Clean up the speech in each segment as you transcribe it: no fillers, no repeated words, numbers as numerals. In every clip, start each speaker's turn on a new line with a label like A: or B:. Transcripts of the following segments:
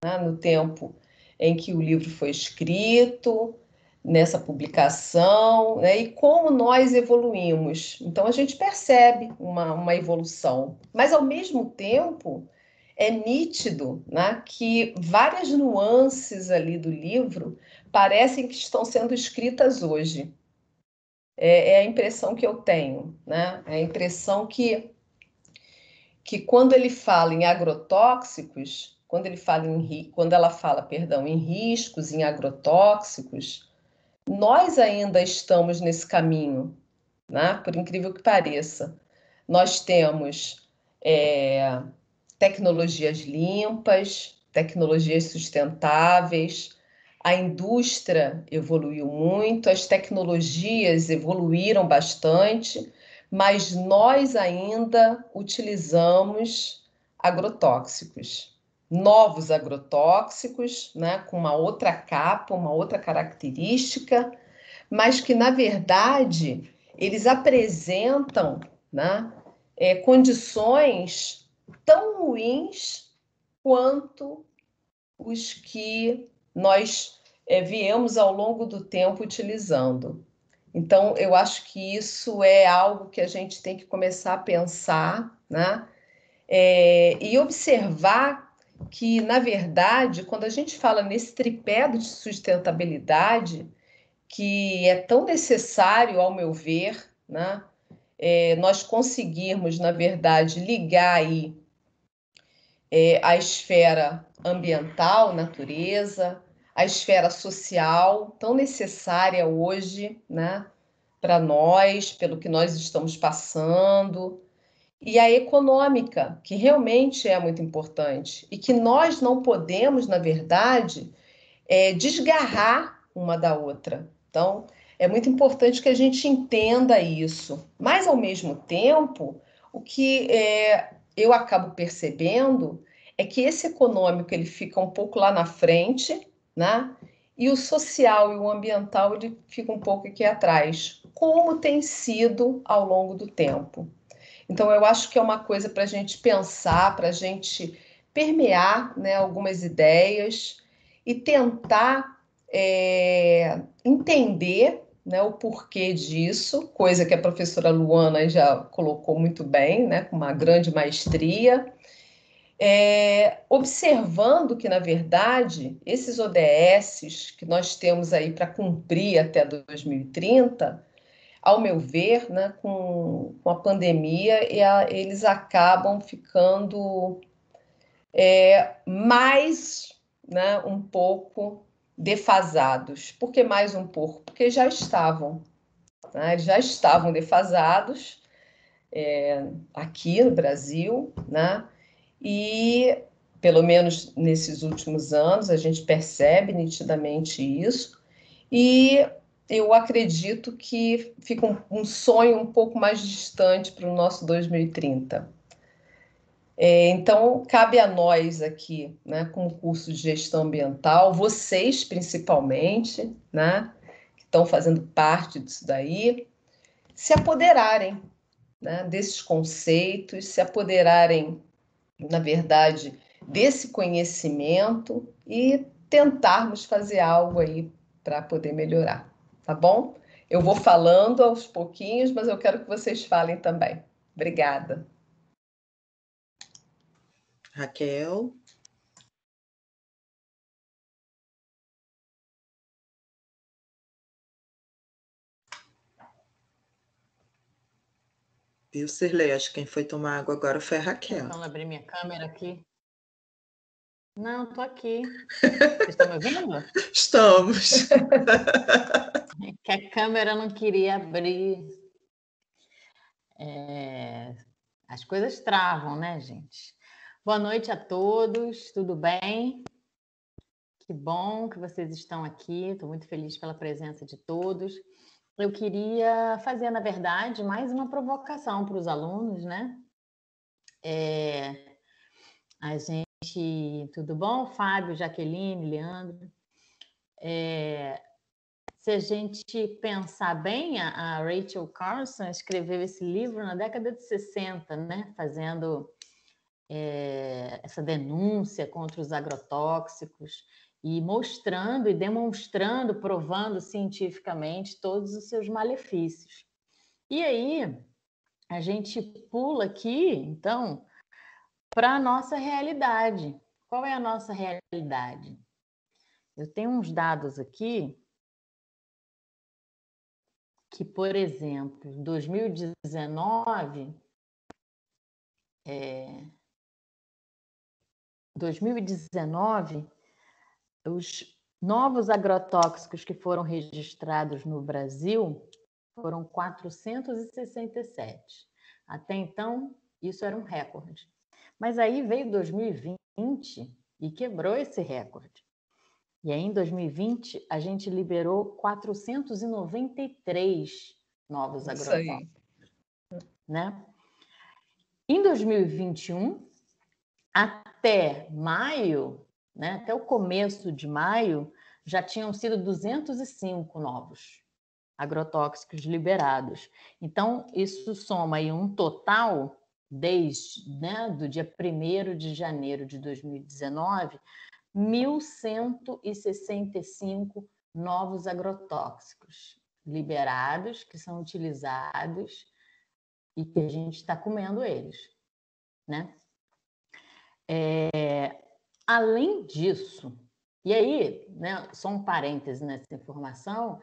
A: né, no tempo em que o livro foi escrito, nessa publicação, né, e como nós evoluímos. Então, a gente percebe uma evolução, mas, ao mesmo tempo, é nítido, né, que várias nuances ali do livro parecem que estão sendo escritas hoje. É a impressão que eu tenho, né? É a impressão que quando ele fala em agrotóxicos, quando ela fala, perdão, em riscos, em agrotóxicos, nós ainda estamos nesse caminho, né? Por incrível que pareça. Nós temos tecnologias limpas, tecnologias sustentáveis, a indústria evoluiu muito, as tecnologias evoluíram bastante, mas nós ainda utilizamos agrotóxicos, novos agrotóxicos, né, com uma outra capa, uma outra característica, mas que, na verdade, eles apresentam, né, condições tão ruins quanto os que nós viemos ao longo do tempo utilizando. Então, eu acho que isso é algo que a gente tem que começar a pensar, né? E observar que, na verdade, quando a gente fala nesse tripé de sustentabilidade, que é tão necessário, ao meu ver, né? Nós conseguirmos, na verdade, ligar aí a esfera ambiental, natureza, a esfera social, tão necessária hoje, né, para nós, pelo que nós estamos passando, e a econômica, que realmente é muito importante, e que nós não podemos, na verdade, desgarrar uma da outra. Então, é muito importante que a gente entenda isso. Mas, ao mesmo tempo, o que eu acabo percebendo é que esse econômico ele fica um pouco lá na frente, né? E o social e o ambiental ele fica um pouco aqui atrás, como tem sido ao longo do tempo. Então, eu acho que é uma coisa para a gente pensar, para a gente permear, né, algumas ideias e tentar entender, né, o porquê disso, coisa que a professora Luana já colocou muito bem, né, com uma grande maestria, observando que, na verdade, esses ODSs que nós temos aí para cumprir até 2030, ao meu ver, né, com a pandemia, eles acabam ficando mais, né, um pouco defasados. Por que mais um pouco? Porque já estavam, né, já estavam defasados aqui no Brasil, né, e pelo menos nesses últimos anos a gente percebe nitidamente isso, e eu acredito que fica um sonho um pouco mais distante para o nosso 2030. Então, cabe a nós aqui, né, com o curso de gestão ambiental, vocês principalmente, né, que estão fazendo parte disso daí, se apoderarem, né, desses conceitos, se apoderarem, na verdade, desse conhecimento e tentarmos fazer algo aí para poder melhorar, tá bom? Eu vou falando aos pouquinhos, mas eu quero que vocês falem também. Obrigada.
B: Raquel. Viu, Cirlei? Acho que quem foi tomar água agora foi a Raquel.
C: Tentando abrir minha câmera aqui. Não, estou aqui. Vocês estão me ouvindo?
B: Estamos.
C: Que a câmera não queria abrir. As coisas travam, né, gente? Boa noite a todos, tudo bem? Que bom que vocês estão aqui, estou muito feliz pela presença de todos. Eu queria fazer, na verdade, mais uma provocação para os alunos, né? A gente... Tudo bom? Fábio, Jaqueline, Leandro. Se a gente pensar bem, a Rachel Carson escreveu esse livro na década de 60, né? Fazendo essa denúncia contra os agrotóxicos e mostrando e demonstrando, provando cientificamente todos os seus malefícios. E aí, a gente pula aqui, então, para a nossa realidade. Qual é a nossa realidade? Eu tenho uns dados aqui que, por exemplo, em 2019, 2019, os novos agrotóxicos que foram registrados no Brasil foram 467. Até então, isso era um recorde. Mas aí veio 2020 e quebrou esse recorde. E aí, em 2020, a gente liberou 493 novos agrotóxicos. Né? Em 2021, até maio, né, até o começo de maio, já tinham sido 205 novos agrotóxicos liberados. Então, isso soma aí um total, desde do dia 1º de janeiro de 2019, 1.165 novos agrotóxicos liberados, que são utilizados e que a gente está comendo eles, né? Além disso, e aí, né, só um parêntese nessa informação,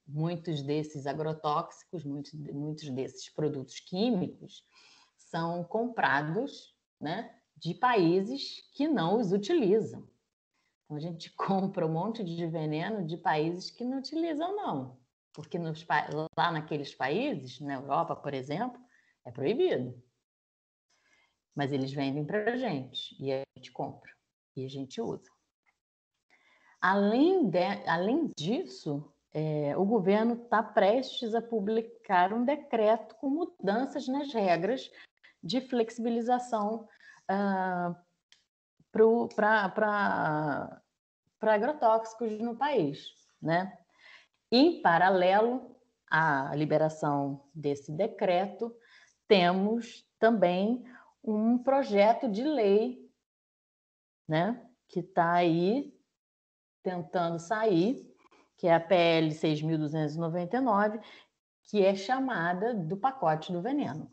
C: muitos desses agrotóxicos, muitos desses produtos químicos são comprados, né, de países que não os utilizam. Então, a gente compra um monte de veneno de países que não utilizam, não. Porque lá naqueles países, na Europa, por exemplo, é proibido. Mas eles vendem para a gente e a gente compra e a gente usa. Além disso, o governo está prestes a publicar um decreto com mudanças nas regras de flexibilização para agrotóxicos no país, né? Em paralelo à liberação desse decreto, temos também um projeto de lei, né, que está aí tentando sair, que é a PL 6.299, que é chamada do pacote do veneno,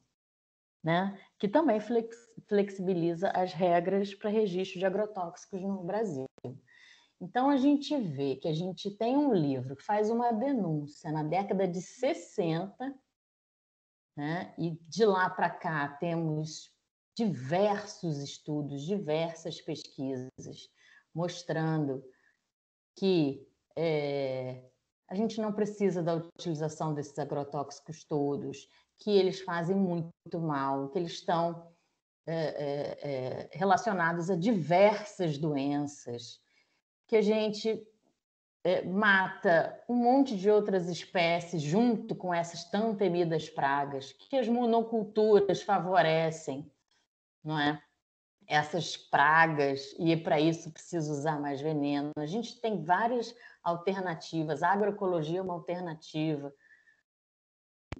C: né, que também flexibiliza as regras para registro de agrotóxicos no Brasil. Então, a gente vê que a gente tem um livro que faz uma denúncia na década de 60, né? E de lá para cá temos diversos estudos, diversas pesquisas mostrando que a gente não precisa da utilização desses agrotóxicos todos, que eles fazem muito mal, que eles estão relacionados a diversas doenças, que a gente mata um monte de outras espécies junto com essas tão temidas pragas, que as monoculturas favorecem, não é? Essas pragas, e para isso precisa usar mais veneno. A gente tem várias alternativas, a agroecologia é uma alternativa.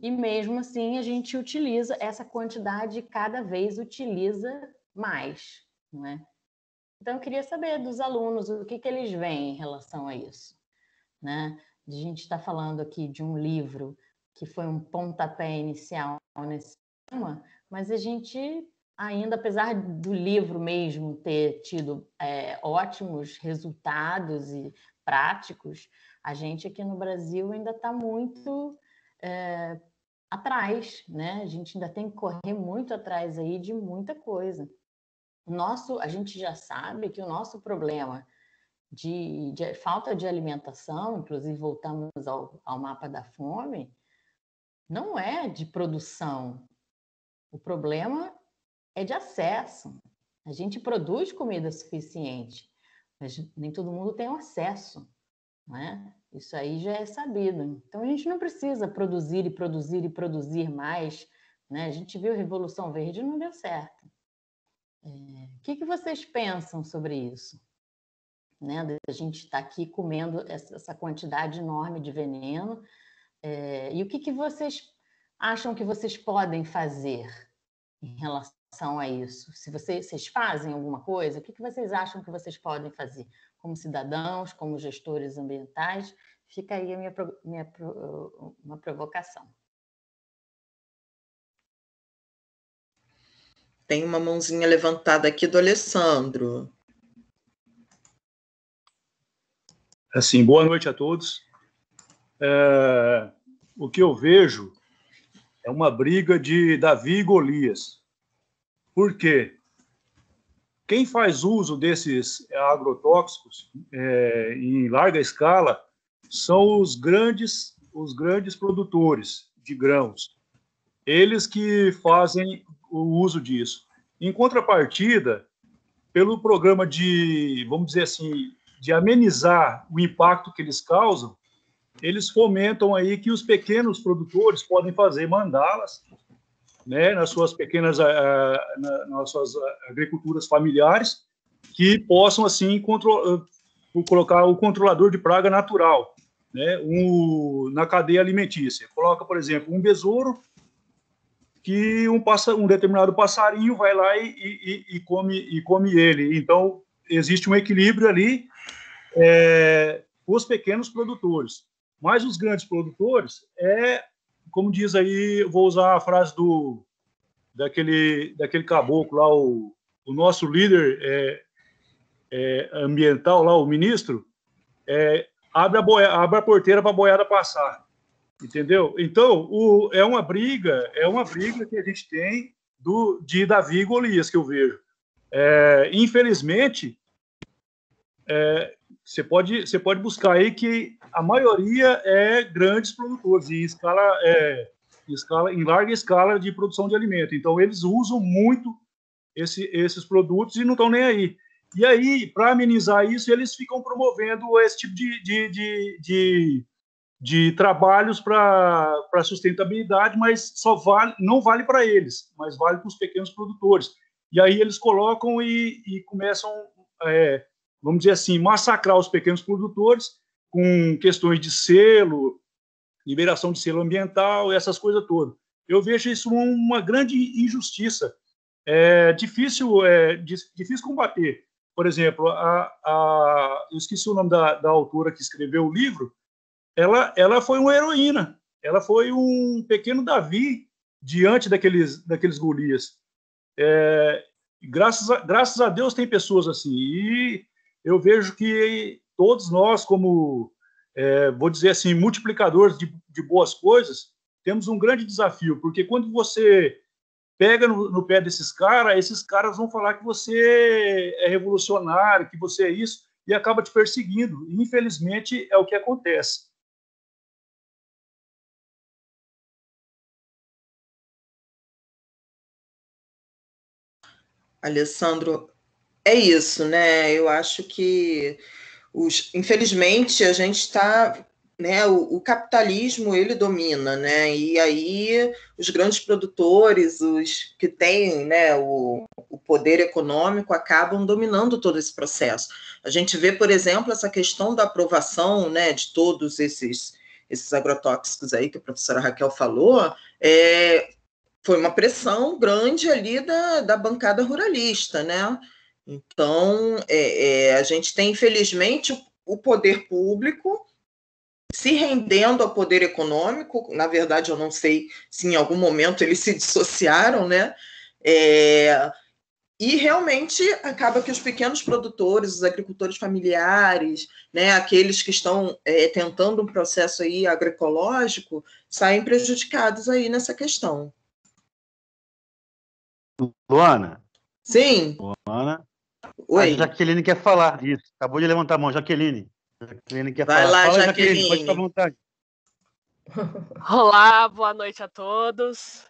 C: E mesmo assim a gente utiliza essa quantidade, cada vez utiliza mais, não é? Então eu queria saber dos alunos o que eles veem em relação a isso, né? A gente está falando aqui de um livro que foi um pontapé inicial nesse tema, mas a gente ainda, apesar do livro mesmo ter tido ótimos resultados e práticos, a gente aqui no Brasil ainda está muito atrás, né? A gente ainda tem que correr muito atrás aí de muita coisa. A gente já sabe que o nosso problema de falta de alimentação, inclusive voltamos ao mapa da fome, não é de produção. O problema é de acesso. A gente produz comida suficiente, mas nem todo mundo tem acesso, não é? Isso aí já é sabido. Então, a gente não precisa produzir e produzir e produzir mais, né? A gente viu a Revolução Verde e não deu certo. O que vocês pensam sobre isso? Né? A gente está aqui comendo essa quantidade enorme de veneno. E o que vocês acham que vocês podem fazer em relação relação a isso? Se vocês fazem alguma coisa, o que vocês acham que vocês podem fazer como cidadãos, como gestores ambientais? Fica aí uma provocação.
B: Tem uma mãozinha levantada aqui do Alessandro.
D: Assim, boa noite a todos. O que eu vejo é uma briga de Davi e Golias. Por quê? Quem faz uso desses agrotóxicos em larga escala são os grandes produtores de grãos. Eles que fazem o uso disso. Em contrapartida, pelo programa de, vamos dizer assim, de amenizar o impacto que eles causam, eles fomentam aí que os pequenos produtores podem fazer mandalas, né, nas suas pequenas, nas suas agriculturas familiares, que possam, assim, colocar o controlador de praga natural, né, na cadeia alimentícia. Coloca, por exemplo, um besouro, que um determinado passarinho vai lá e come ele. Então, existe um equilíbrio ali, os pequenos produtores. Mas os grandes produtores, como diz aí, vou usar a frase daquele caboclo lá, o nosso líder ambiental lá, o ministro, abre a porteira para a boiada passar. Entendeu? Então, é uma briga que a gente tem de Davi e Golias, que eu vejo. Infelizmente, você pode buscar aí que a maioria é grandes produtores, em larga escala de produção de alimento. Então, eles usam muito esses produtos e não estão nem aí. E aí, para amenizar isso, eles ficam promovendo esse tipo de trabalhos para sustentabilidade, mas não vale para eles, mas vale para os pequenos produtores. E aí eles colocam e começam, vamos dizer assim, massacrar os pequenos produtores com questões de selo, liberação de selo ambiental, essas coisas todas. Eu vejo isso uma grande injustiça. É difícil combater. Por exemplo, eu esqueci o nome da autora que escreveu o livro. Ela foi uma heroína, ela foi um pequeno Davi diante daqueles Golias. Graças a Deus tem pessoas assim, e eu vejo que todos nós, como, vou dizer assim, multiplicadores de boas coisas, temos um grande desafio, porque quando você pega no pé desses caras, esses caras vão falar que você é revolucionário, que você é isso, e acaba te perseguindo. E, infelizmente, é o que acontece.
B: Alessandro, é isso, né? Eu acho que, infelizmente, a gente está, né? O capitalismo ele domina, né? E aí os grandes produtores, os que têm, né, o poder econômico, acabam dominando todo esse processo. A gente vê, por exemplo, essa questão da aprovação, né, de todos esses agrotóxicos aí que a professora Raquel falou. Foi uma pressão grande ali da bancada ruralista, né? Então, a gente tem, infelizmente, o poder público se rendendo ao poder econômico. Na verdade, eu não sei se em algum momento eles se dissociaram, né? E realmente acaba que os pequenos produtores, os agricultores familiares, né, aqueles que estão tentando um processo aí agroecológico, saem prejudicados aí nessa questão.
E: Luana?
B: Sim.
E: Luana?
B: Oi.
E: A Jaqueline quer falar. Isso, acabou de levantar a mão. Jaqueline. Jaqueline quer
B: Vai
E: falar.
B: lá,
E: fala,
B: Jaqueline.
E: Pode ficar à vontade.
F: Olá, boa noite a todos.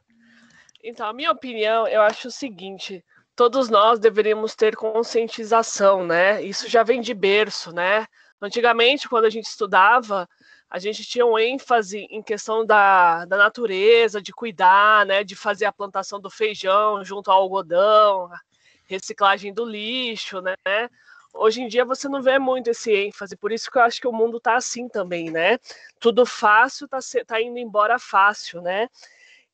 F: Então, a minha opinião, eu acho o seguinte: todos nós deveríamos ter conscientização, né? Isso já vem de berço, né? Antigamente, quando a gente estudava, a gente tinha um ênfase em questão da natureza, de cuidar, né? De fazer a plantação do feijão junto ao algodão, reciclagem do lixo, né? Hoje em dia você não vê muito esse ênfase, por isso que eu acho que o mundo está assim também, né? Tudo fácil tá indo embora fácil, né?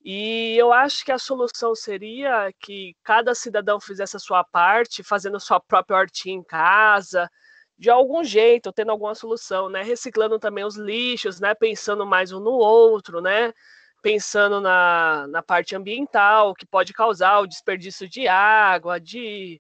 F: E eu acho que a solução seria que cada cidadão fizesse a sua parte, fazendo a sua própria hortinha em casa, de algum jeito, tendo alguma solução, né? Reciclando também os lixos, né? Pensando mais um no outro, né? Pensando na parte ambiental, que pode causar o desperdício de água, de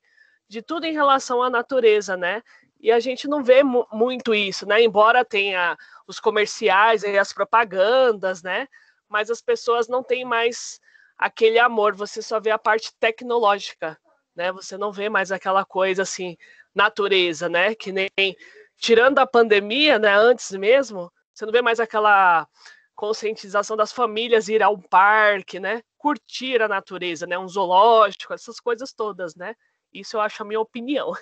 F: tudo em relação à natureza, né? E a gente não vê muito isso, né? Embora tenha os comerciais e as propagandas, né? Mas as pessoas não têm mais aquele amor, você só vê a parte tecnológica, né? Você não vê mais aquela coisa assim, natureza, né? Que nem tirando a pandemia, né? Antes mesmo, você não vê mais aquela conscientização das famílias ir ao parque, né? Curtir a natureza, né? Um zoológico, essas coisas todas, né? Isso eu acho a minha opinião.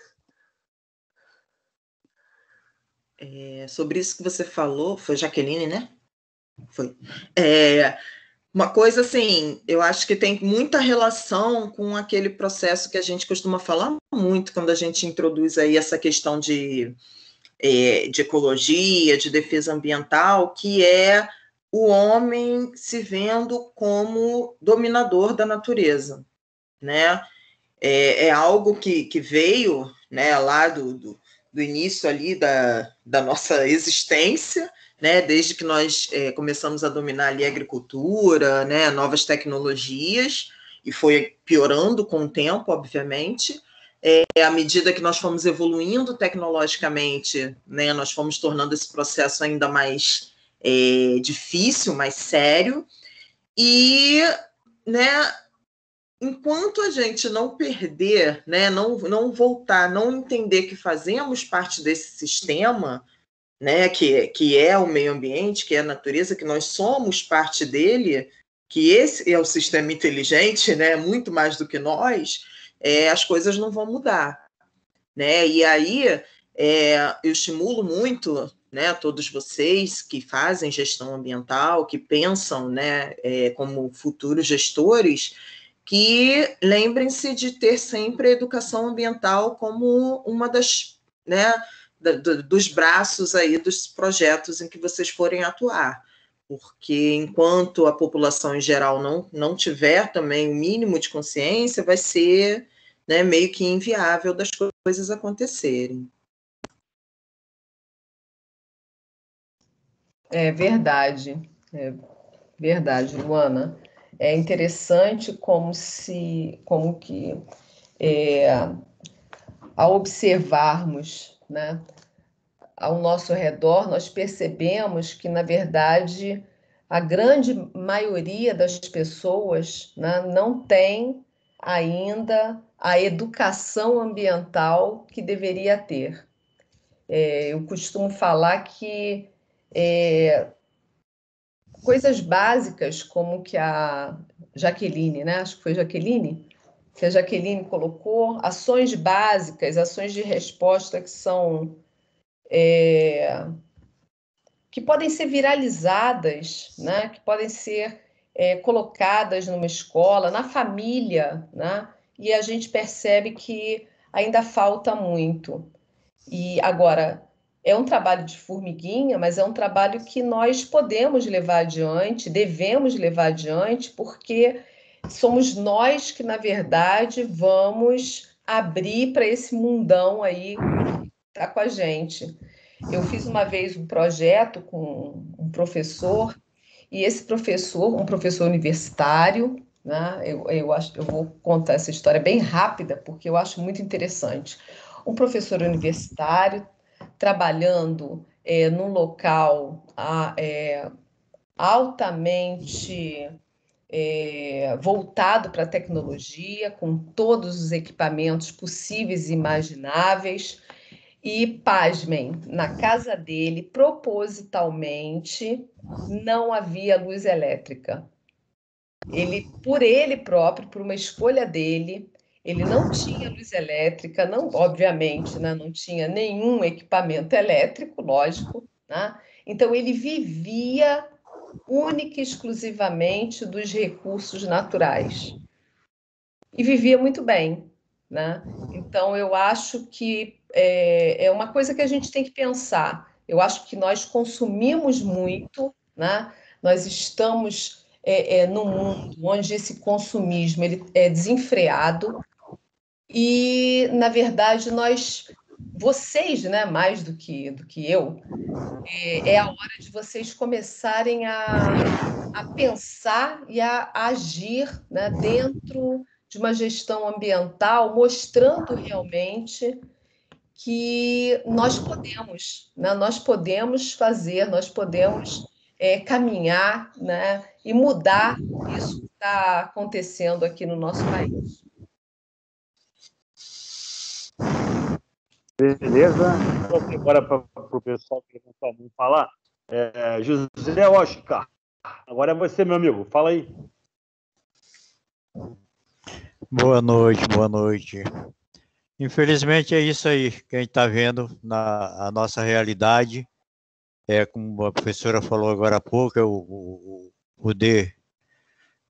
B: Sobre isso que você falou, foi Jaqueline, né? Foi. Uma coisa assim, eu acho que tem muita relação com aquele processo que a gente costuma falar muito quando a gente introduz aí essa questão de ecologia, de defesa ambiental, que é o homem se vendo como dominador da natureza, né? É algo que veio, né, lá do início ali da nossa existência, né, desde que nós começamos a dominar ali a agricultura, né, novas tecnologias, e foi piorando com o tempo, obviamente. À medida que nós fomos evoluindo tecnologicamente, né, nós fomos tornando esse processo ainda mais difícil, mais sério, e, né, enquanto a gente não perder, né, não voltar, não entender que fazemos parte desse sistema, né, que é o meio ambiente, que é a natureza, que nós somos parte dele, que esse é o sistema inteligente, né, muito mais do que nós, as coisas não vão mudar, né? E aí eu estimulo muito, né, todos vocês que fazem gestão ambiental, que pensam, né, como futuros gestores, que lembrem-se de ter sempre a educação ambiental como uma das, né, dos braços aí dos projetos em que vocês forem atuar, porque enquanto a população em geral não tiver também o mínimo de consciência, vai ser, né, meio que inviável das coisas acontecerem.
A: É verdade, Luana. É interessante como que ao observarmos, né, ao nosso redor, nós percebemos que, na verdade, a grande maioria das pessoas, né, não tem ainda a educação ambiental que deveria ter. Eu costumo falar que coisas básicas como que a Jaqueline, né? Acho que foi Jaqueline, que a Jaqueline colocou, ações básicas, ações de resposta que são que podem ser viralizadas, né? Que podem ser colocadas numa escola, na família, né? E a gente percebe que ainda falta muito. E agora, é um trabalho de formiguinha, mas é um trabalho que nós podemos levar adiante, devemos levar adiante, porque somos nós que, na verdade, vamos abrir para esse mundão aí que está com a gente. Eu fiz uma vez um projeto com um professor, e esse professor, um professor universitário, né? Eu vou contar essa história bem rápida, porque eu acho muito interessante. Um professor universitário trabalhando num local altamente voltado para a tecnologia, com todos os equipamentos possíveis e imagináveis. E, pasmem, na casa dele, propositalmente, não havia luz elétrica. Por ele próprio, por uma escolha dele, ele não tinha luz elétrica, não, obviamente, né, não tinha nenhum equipamento elétrico, lógico, né? Então ele vivia única e exclusivamente dos recursos naturais e vivia muito bem, né? Então eu acho que é uma coisa que a gente tem que pensar. Eu acho que nós consumimos muito, né? Nós estamos no mundo onde esse consumismo ele é desenfreado e, na verdade, vocês, né, mais do que eu, é a hora de vocês começarem a pensar e a agir, né, dentro de uma gestão ambiental, mostrando realmente que nós podemos, né? Nós podemos fazer, nós podemos caminhar, né? E mudar isso que está acontecendo aqui no nosso país.
E: Beleza? Agora para o pessoal que não sabe falar. José Oscar, agora é você, meu amigo. Fala aí.
G: Boa noite, boa noite. Infelizmente é isso aí que a gente está vendo a nossa realidade. Como a professora falou agora há pouco, o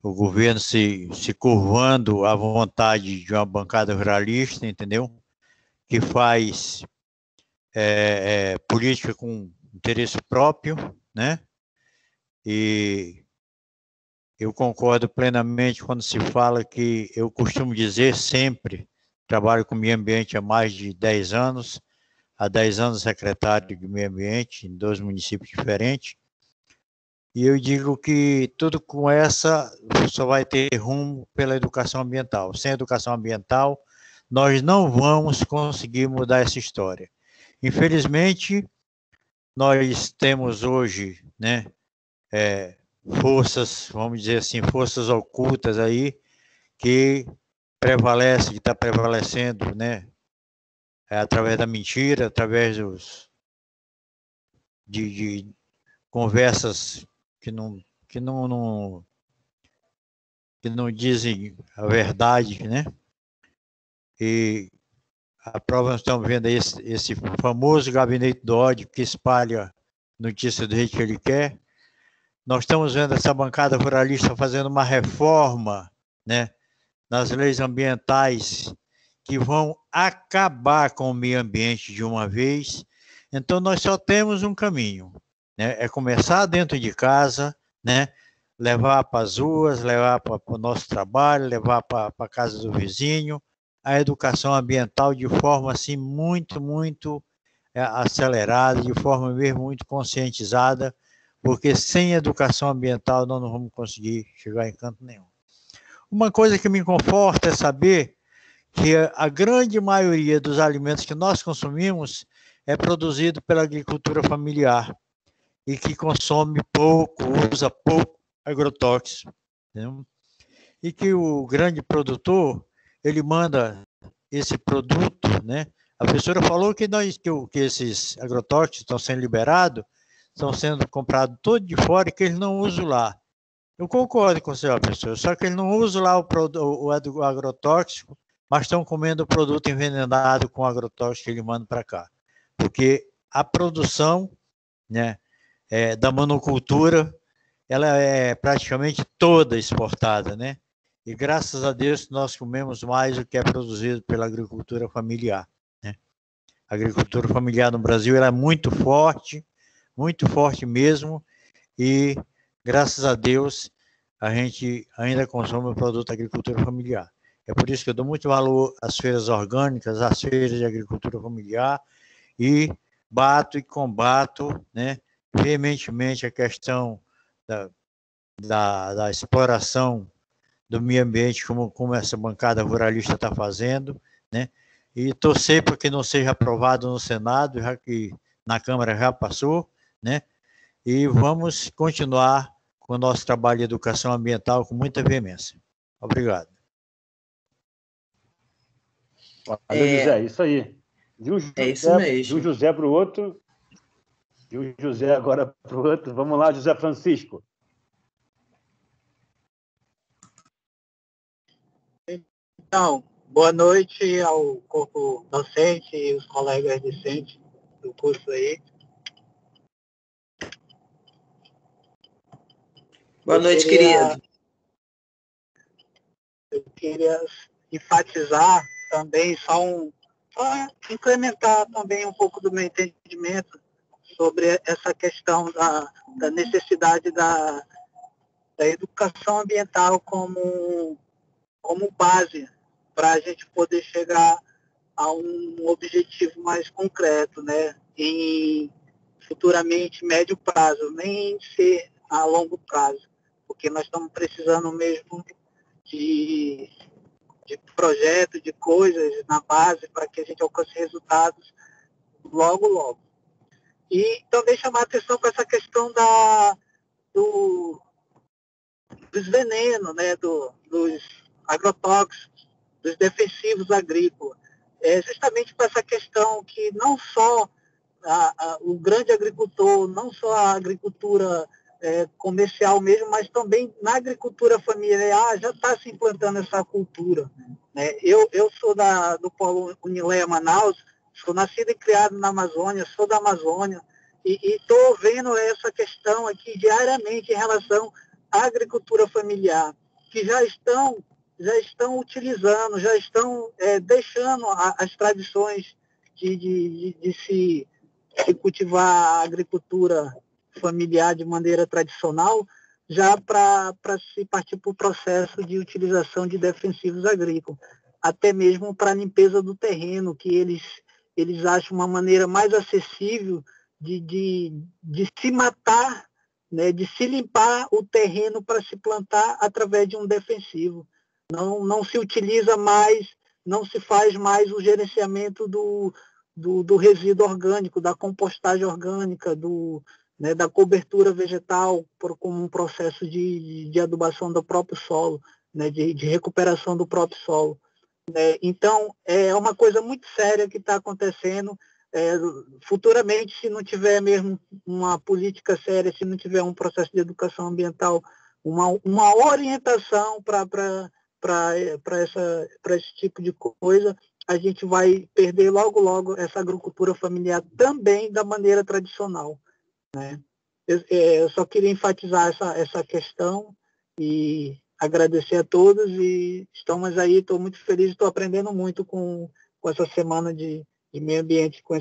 G: governo se curvando à vontade de uma bancada ruralista, entendeu? Que faz política com interesse próprio, né? E eu concordo plenamente quando se fala que eu costumo dizer sempre, trabalho com meio ambiente há mais de 10 anos, há 10 anos secretário de meio ambiente em 2 municípios diferentes, e eu digo que tudo com essa só vai ter rumo pela educação ambiental. Sem educação ambiental, nós não vamos conseguir mudar essa história. Infelizmente, nós temos hoje, né, forças, vamos dizer assim, forças ocultas aí, que prevalece, que está prevalecendo, né, através da mentira, através de conversas que não dizem a verdade, né? E a prova nós estamos vendo aí esse famoso gabinete do ódio que espalha notícia do jeito que ele quer. Nós estamos vendo essa bancada ruralista fazendo uma reforma, né, nas leis ambientais que vão acabar com o meio ambiente de uma vez. Então, nós só temos um caminho, né? É começar dentro de casa, né? Levar para as ruas, levar para o nosso trabalho, levar para a casa do vizinho, a educação ambiental de forma assim muito acelerada, de forma mesmo muito conscientizada, porque sem educação ambiental nós não vamos conseguir chegar em canto nenhum. Uma coisa que me conforta é saber que a grande maioria dos alimentos que nós consumimos é produzido pela agricultura familiar e que consome pouco, usa pouco agrotóxico, entendeu? E que o grande produtor, ele manda esse produto, né? A professora falou que esses agrotóxicos estão sendo liberados, estão sendo comprados todo de fora e que eles não usam lá. Eu concordo com você, professor, só que eles não usam lá o agrotóxico, mas estão comendo o produto envenenado com agrotóxico que ele manda para cá. Porque a produção, né, da monocultura, ela é praticamente toda exportada, né? E graças a Deus nós comemos mais o que é produzido pela agricultura familiar, né? A agricultura familiar no Brasil ela é muito forte mesmo, e graças a Deus a gente ainda consome o produto da agricultura familiar. É por isso que eu dou muito valor às feiras orgânicas, às feiras de agricultura familiar, e bato e combato, né, veementemente a questão da exploração do meio ambiente, como essa bancada ruralista está fazendo, né, e torcer para que não seja aprovado no Senado, já que na Câmara já passou, né, e vamos continuar com o nosso trabalho de educação ambiental com muita veemência. Obrigado.
E: Valeu, José, isso aí.
B: Isso mesmo.
E: De um José para o outro, de um José agora para o outro. Vamos lá, José Francisco.
H: Então, boa noite ao corpo docente e os colegas discentes do curso aí.
B: Boa noite, querido.
H: Eu queria enfatizar também, só incrementar também um pouco do meu entendimento sobre essa questão da necessidade da educação ambiental como base para a gente poder chegar a um objetivo mais concreto, né? Em futuramente médio prazo, nem ser a longo prazo, porque nós estamos precisando mesmo de projetos, de coisas na base para que a gente alcance resultados logo, logo. E também chamar a atenção para essa questão dos venenos, né? Dos agrotóxicos, dos defensivos agrícolas. Justamente para essa questão que não só o grande agricultor, não só a agricultura comercial mesmo, mas também na agricultura familiar já está se implantando essa cultura. Né? Eu sou do Polo Unileia Manaus, sou nascido e criado na Amazônia, sou da Amazônia, e estou vendo essa questão aqui diariamente em relação à agricultura familiar, que já estão utilizando, já estão deixando as tradições de se cultivar a agricultura familiar de maneira tradicional, já para se partir para o processo de utilização de defensivos agrícolas, até mesmo para a limpeza do terreno, que eles acham uma maneira mais acessível de se matar, né, de se limpar o terreno para se plantar através de um defensivo. Não se utiliza mais, não se faz mais o gerenciamento do resíduo orgânico, da compostagem orgânica, da cobertura vegetal como um processo de adubação do próprio solo, né, de recuperação do próprio solo. Então, é uma coisa muito séria que está acontecendo. Futuramente, se não tiver mesmo uma política séria, se não tiver um processo de educação ambiental, uma orientação para esse tipo de coisa, a gente vai perder logo essa agricultura familiar também da maneira tradicional. Né? Eu só queria enfatizar essa questão e agradecer a todos, e estamos aí, estou muito feliz, estou aprendendo muito com essa semana de meio ambiente, com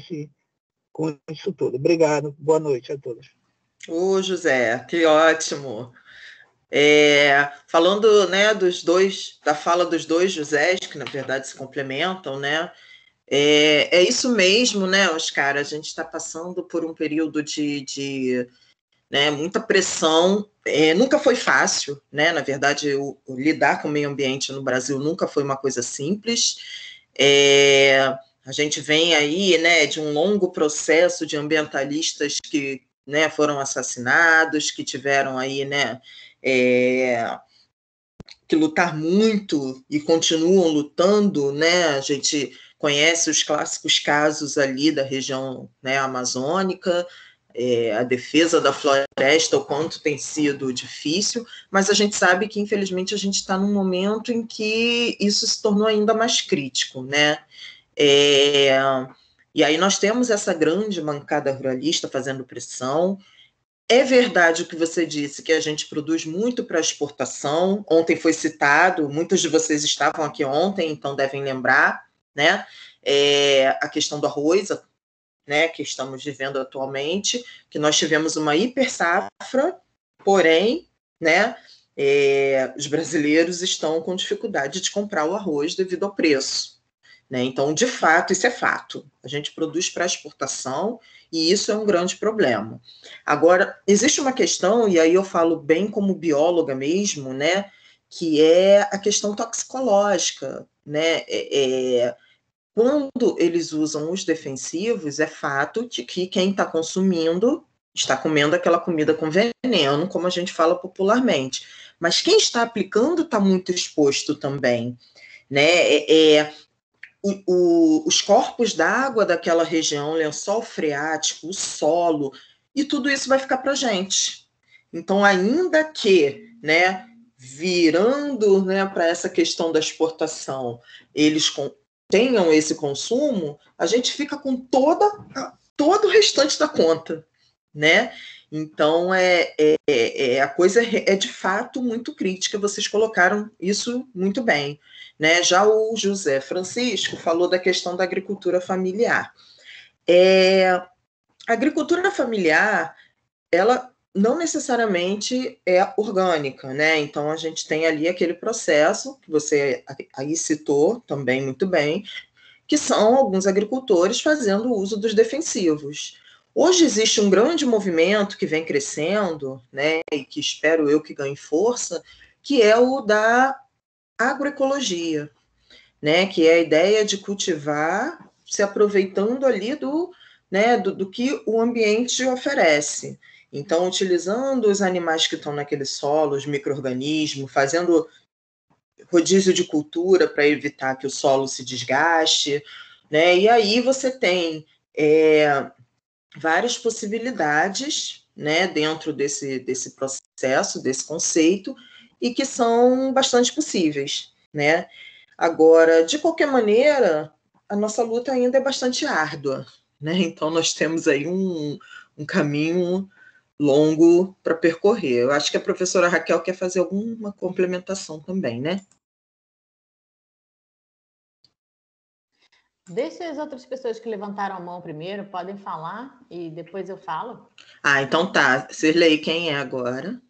H: isso tudo. Obrigado, boa noite a todos.
B: Ô, José, que ótimo. Falando, né, da fala dos dois Josés, que na verdade se complementam, né? É isso mesmo, né, Oscar? A gente está passando por um período de muita pressão. Nunca foi fácil, né? Na verdade, lidar com o meio ambiente no Brasil nunca foi uma coisa simples. A gente vem aí, né, de um longo processo de ambientalistas que, né, foram assassinados, que tiveram aí, né, que lutar muito e continuam lutando, né? A gente conhece os clássicos casos ali da região, né, amazônica, a defesa da floresta, o quanto tem sido difícil, mas a gente sabe que, infelizmente, a gente está num momento em que isso se tornou ainda mais crítico, né? E aí nós temos essa grande bancada ruralista fazendo pressão. É verdade o que você disse, que a gente produz muito para exportação. Ontem foi citado, muitos de vocês estavam aqui ontem, então devem lembrar, né? A questão do arroz, né, que estamos vivendo atualmente, que nós tivemos uma hipersafra, porém, né, os brasileiros estão com dificuldade de comprar o arroz devido ao preço. Né? Então, de fato, isso é fato. A gente produz para exportação e isso é um grande problema. Agora, existe uma questão, e aí eu falo bem como bióloga mesmo, né, que é a questão toxicológica, né? Quando eles usam os defensivos, é fato de que quem está consumindo está comendo aquela comida com veneno, como a gente fala popularmente. Mas quem está aplicando está muito exposto também, né? Os corpos d'água daquela região, lençol freático, o solo, e tudo isso vai ficar para a gente. Então, ainda que, né, virando, né, para essa questão da exportação, eles tenham esse consumo, a gente fica com todo o restante da conta, né? Então, a coisa é de fato muito crítica, vocês colocaram isso muito bem. Né? Já o José Francisco falou da questão da agricultura familiar. A agricultura familiar, ela não necessariamente é orgânica, né? Então a gente tem ali aquele processo que você aí citou também muito bem, que são alguns agricultores fazendo uso dos defensivos. Hoje existe um grande movimento que vem crescendo, né, e que espero eu que ganhe força, que é o da agroecologia, né, que é a ideia de cultivar se aproveitando ali do que o ambiente oferece. Então, utilizando os animais que estão naquele solo, os micro-organismos, fazendo rodízio de cultura para evitar que o solo se desgaste, né? E aí você tem várias possibilidades, né, dentro desse processo, desse conceito, e que são bastante possíveis, né? Agora, de qualquer maneira, a nossa luta ainda é bastante árdua, né? Então, nós temos aí um caminho longo para percorrer. Eu acho que a professora Raquel quer fazer alguma complementação também, né?
C: Deixa as outras pessoas que levantaram a mão primeiro, podem falar e depois eu falo.
B: Ah, então tá. Cirlei, quem é agora?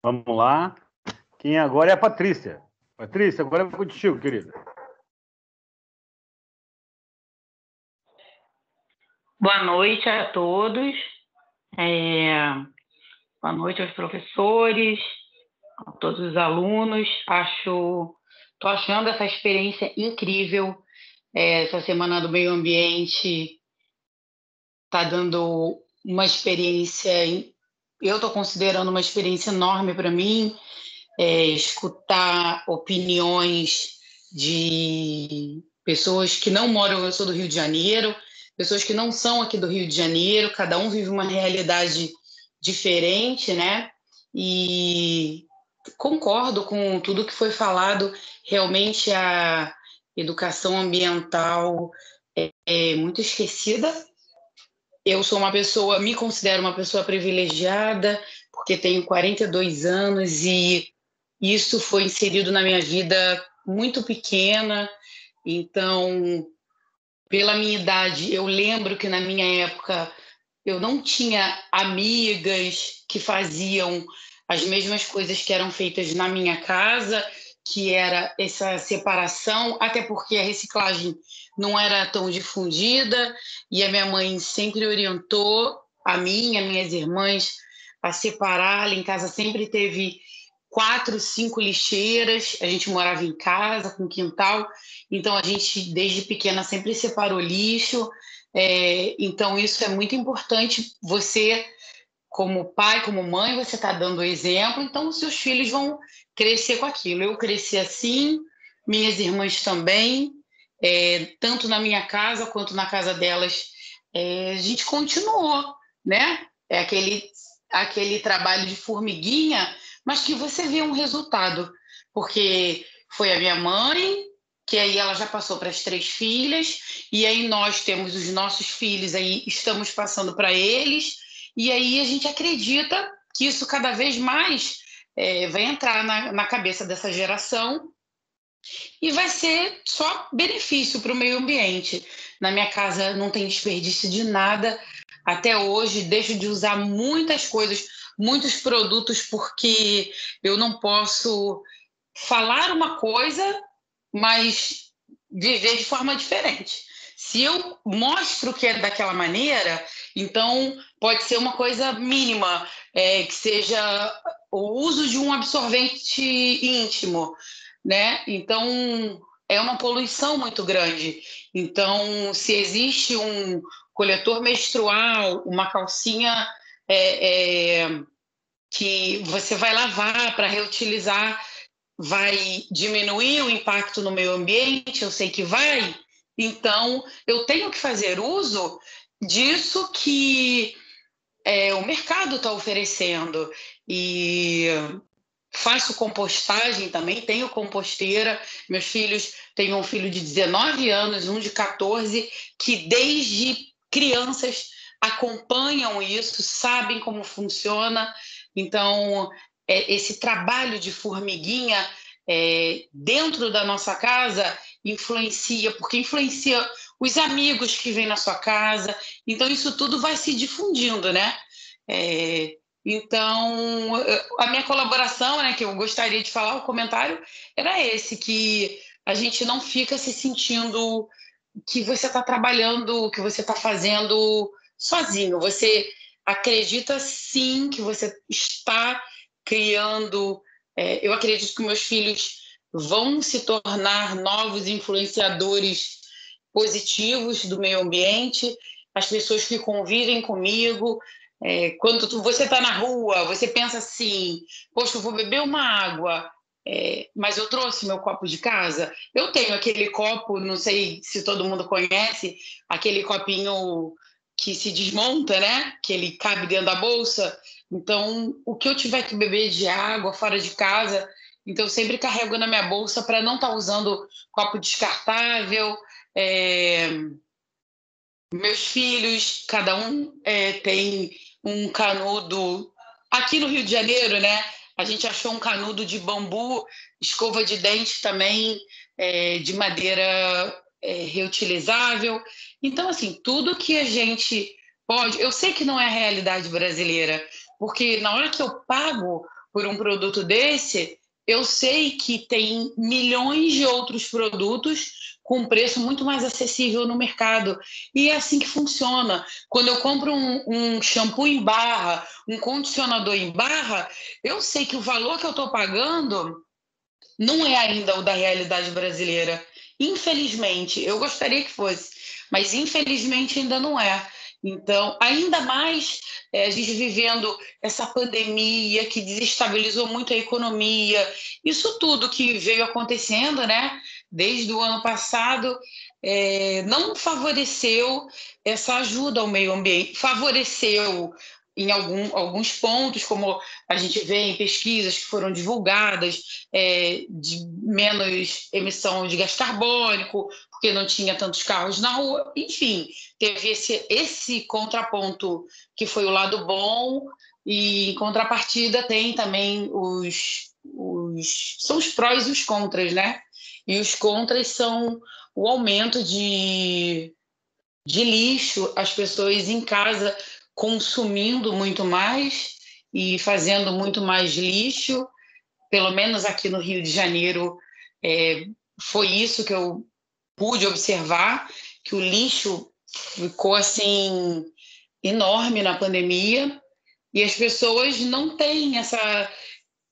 E: Vamos lá. Quem agora é a Patrícia. Patrícia, agora é contigo, querida.
I: Boa noite a todos. Boa noite aos professores, a todos os alunos. Estou achando essa experiência incrível. Essa Semana do Meio Ambiente está dando uma experiência, eu estou considerando uma experiência enorme para mim, escutar opiniões de pessoas que não moram, eu sou do Rio de Janeiro, pessoas que não são aqui do Rio de Janeiro, cada um vive uma realidade diferente, né? E concordo com tudo que foi falado. Realmente a educação ambiental é muito esquecida. Eu sou me considero uma pessoa privilegiada, porque tenho 42 anos e isso foi inserido na minha vida muito pequena. Então, pela minha idade, eu lembro que na minha época eu não tinha amigas que faziam as mesmas coisas que eram feitas na minha casa, que era essa separação, até porque a reciclagem não era tão difundida, e a minha mãe sempre orientou a mim, as minhas irmãs, a separar. Lá em casa sempre teve 4, 5 lixeiras, a gente morava em casa, com quintal, então a gente, desde pequena, sempre separou lixo. Então isso é muito importante. Você, como pai, como mãe, você está dando exemplo, então os seus filhos vão crescer com aquilo. Eu cresci assim, minhas irmãs também, tanto na minha casa quanto na casa delas, a gente continuou, né? É aquele trabalho de formiguinha, mas que você vê um resultado, porque foi a minha mãe, que aí ela já passou para as 3 filhas, e aí nós temos os nossos filhos, aí estamos passando para eles, e aí a gente acredita que isso cada vez mais vai entrar na cabeça dessa geração e vai ser só benefício para o meio ambiente. Na minha casa não tem desperdício de nada. Até hoje, deixo de usar muitas coisas, muitos produtos, porque eu não posso falar uma coisa, mas viver de forma diferente. Se eu mostro que é daquela maneira, então pode ser uma coisa mínima, que seja o uso de um absorvente íntimo, né? Então é uma poluição muito grande. Então, se existe um coletor menstrual, uma calcinha que você vai lavar para reutilizar, vai diminuir o impacto no meio ambiente, eu sei que vai, então eu tenho que fazer uso disso que o mercado está oferecendo. E faço compostagem também, tenho composteira. Meus filhos, tenho um filho de 19 anos, um de 14, que desde crianças acompanham isso, sabem como funciona. Então, esse trabalho de formiguinha dentro da nossa casa, influencia, porque influencia os amigos que vêm na sua casa. Então, isso tudo vai se difundindo, né? Então, a minha colaboração, né, que eu gostaria de falar, o comentário, era esse, que a gente não fica se sentindo que você está trabalhando, que você está fazendo sozinho. Você acredita, sim, que você está criando. Eu acredito que meus filhos vão se tornar novos influenciadores positivos do meio ambiente, as pessoas que convivem comigo. Quando você está na rua, você pensa assim, poxa, eu vou beber uma água, mas eu trouxe meu copo de casa. Eu tenho aquele copo, não sei se todo mundo conhece, aquele copinho que se desmonta, né? Que ele cabe dentro da bolsa. Então, o que eu tiver que beber de água fora de casa, então eu sempre carrego na minha bolsa para não estar usando copo descartável. Meus filhos, cada um tem um canudo. Aqui no Rio de Janeiro, né? A gente achou um canudo de bambu, escova de dente também, de madeira reutilizável. Então, assim, tudo que a gente pode... Eu sei que não é a realidade brasileira, porque na hora que eu pago por um produto desse, eu sei que tem milhões de outros produtos com preço muito mais acessível no mercado. E é assim que funciona. Quando eu compro um shampoo em barra, um condicionador em barra, eu sei que o valor que eu estou pagando não é ainda o da realidade brasileira. Infelizmente, eu gostaria que fosse, mas infelizmente ainda não é. Então, ainda mais a gente vivendo essa pandemia que desestabilizou muito a economia, isso tudo que veio acontecendo, né, desde o ano passado, não favoreceu essa ajuda ao meio ambiente, favoreceu em alguns pontos, como a gente vê em pesquisas que foram divulgadas, de menos emissão de gás carbônico, porque não tinha tantos carros na rua, enfim, teve esse contraponto que foi o lado bom, e em contrapartida tem também são os prós e os contras, né? E os contras são o aumento de lixo, as pessoas em casa consumindo muito mais e fazendo muito mais lixo. Pelo menos aqui no Rio de Janeiro, foi isso que eu pude observar, que o lixo ficou assim enorme na pandemia e as pessoas não têm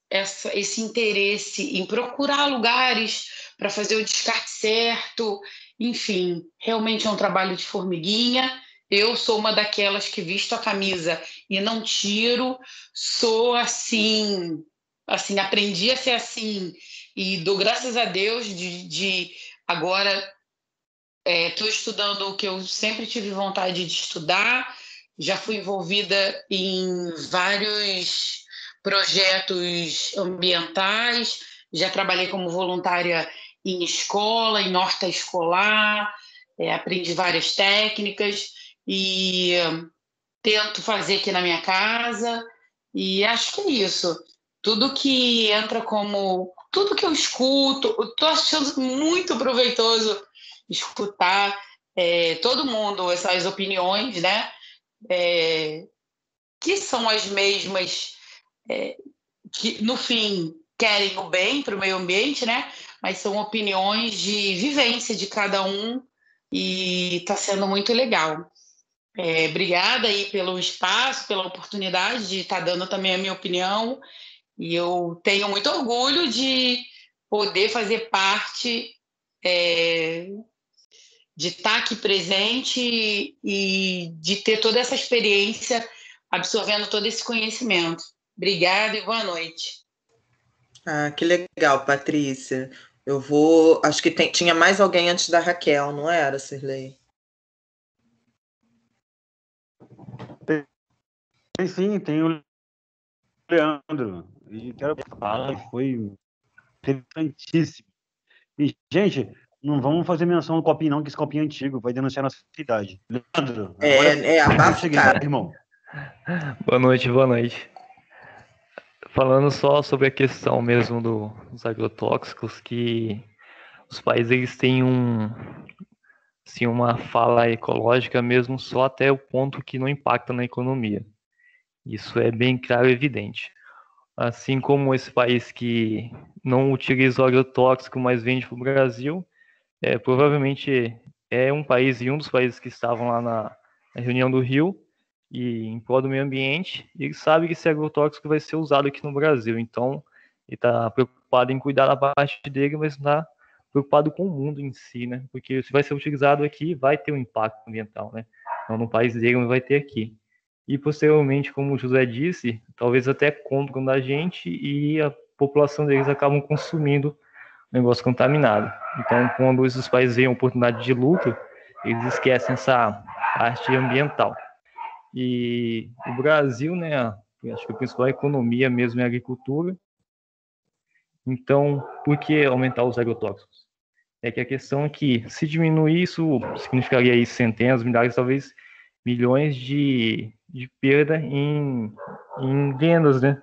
I: esse interesse em procurar lugares para fazer o descarte certo. Enfim, realmente é um trabalho de formiguinha. Eu sou uma daquelas que visto a camisa e não tiro, sou assim, aprendi a ser assim e dou graças a Deus de agora estou estudando o que eu sempre tive vontade de estudar, já fui envolvida em vários projetos ambientais, já trabalhei como voluntária em escola, em horta escolar, aprendi várias técnicas e tento fazer aqui na minha casa, e acho que é isso. Tudo que entra como... Tudo que eu escuto, estou achando muito proveitoso escutar todo mundo, essas opiniões, né? Que são as mesmas, que no fim querem o bem para o meio ambiente, né? Mas são opiniões de vivência de cada um e está sendo muito legal. Obrigada aí pelo espaço, pela oportunidade de estar dando também a minha opinião, e eu tenho muito orgulho de poder fazer parte, de estar aqui presente e de ter toda essa experiência, absorvendo todo esse conhecimento. Obrigada e boa noite.
B: Ah, que legal, Patrícia. Acho que tinha mais alguém antes da Raquel, não era, Cirlei?
E: Tem o Leandro. E quero falar que foi interessantíssimo. E, gente, não vamos fazer menção do copinho, não, que esse copinho é antigo, vai denunciar nossa cidade. Leandro,
B: abafa, cara.
E: Irmão.
J: Boa noite, boa noite. Falando só sobre a questão mesmo dos agrotóxicos, que os países eles têm assim, uma fala ecológica mesmo só até o ponto que não impacta na economia. Isso é bem claro e evidente. Assim como esse país que não utiliza o agrotóxico, mas vende para o Brasil, provavelmente é um país e um dos países que estavam lá na reunião do Rio e em prol do meio ambiente, e ele sabe que esse agrotóxico vai ser usado aqui no Brasil. Então, ele está preocupado em cuidar da parte dele, mas está preocupado com o mundo em si, né? Porque se vai ser utilizado aqui, vai ter um impacto ambiental, né? Então, no país dele, não vai ter aqui. E, posteriormente, como o José disse, talvez até compram da gente e a população deles acabam consumindo negócio contaminado. Então, quando esses países veem a oportunidade de lucro, eles esquecem essa parte ambiental. E o Brasil, né, acho que a principal economia mesmo é a agricultura. Então, por que aumentar os agrotóxicos? É que a questão é que, se diminuir isso, significaria aí centenas, milhares, talvez milhões de perda em vendas, né?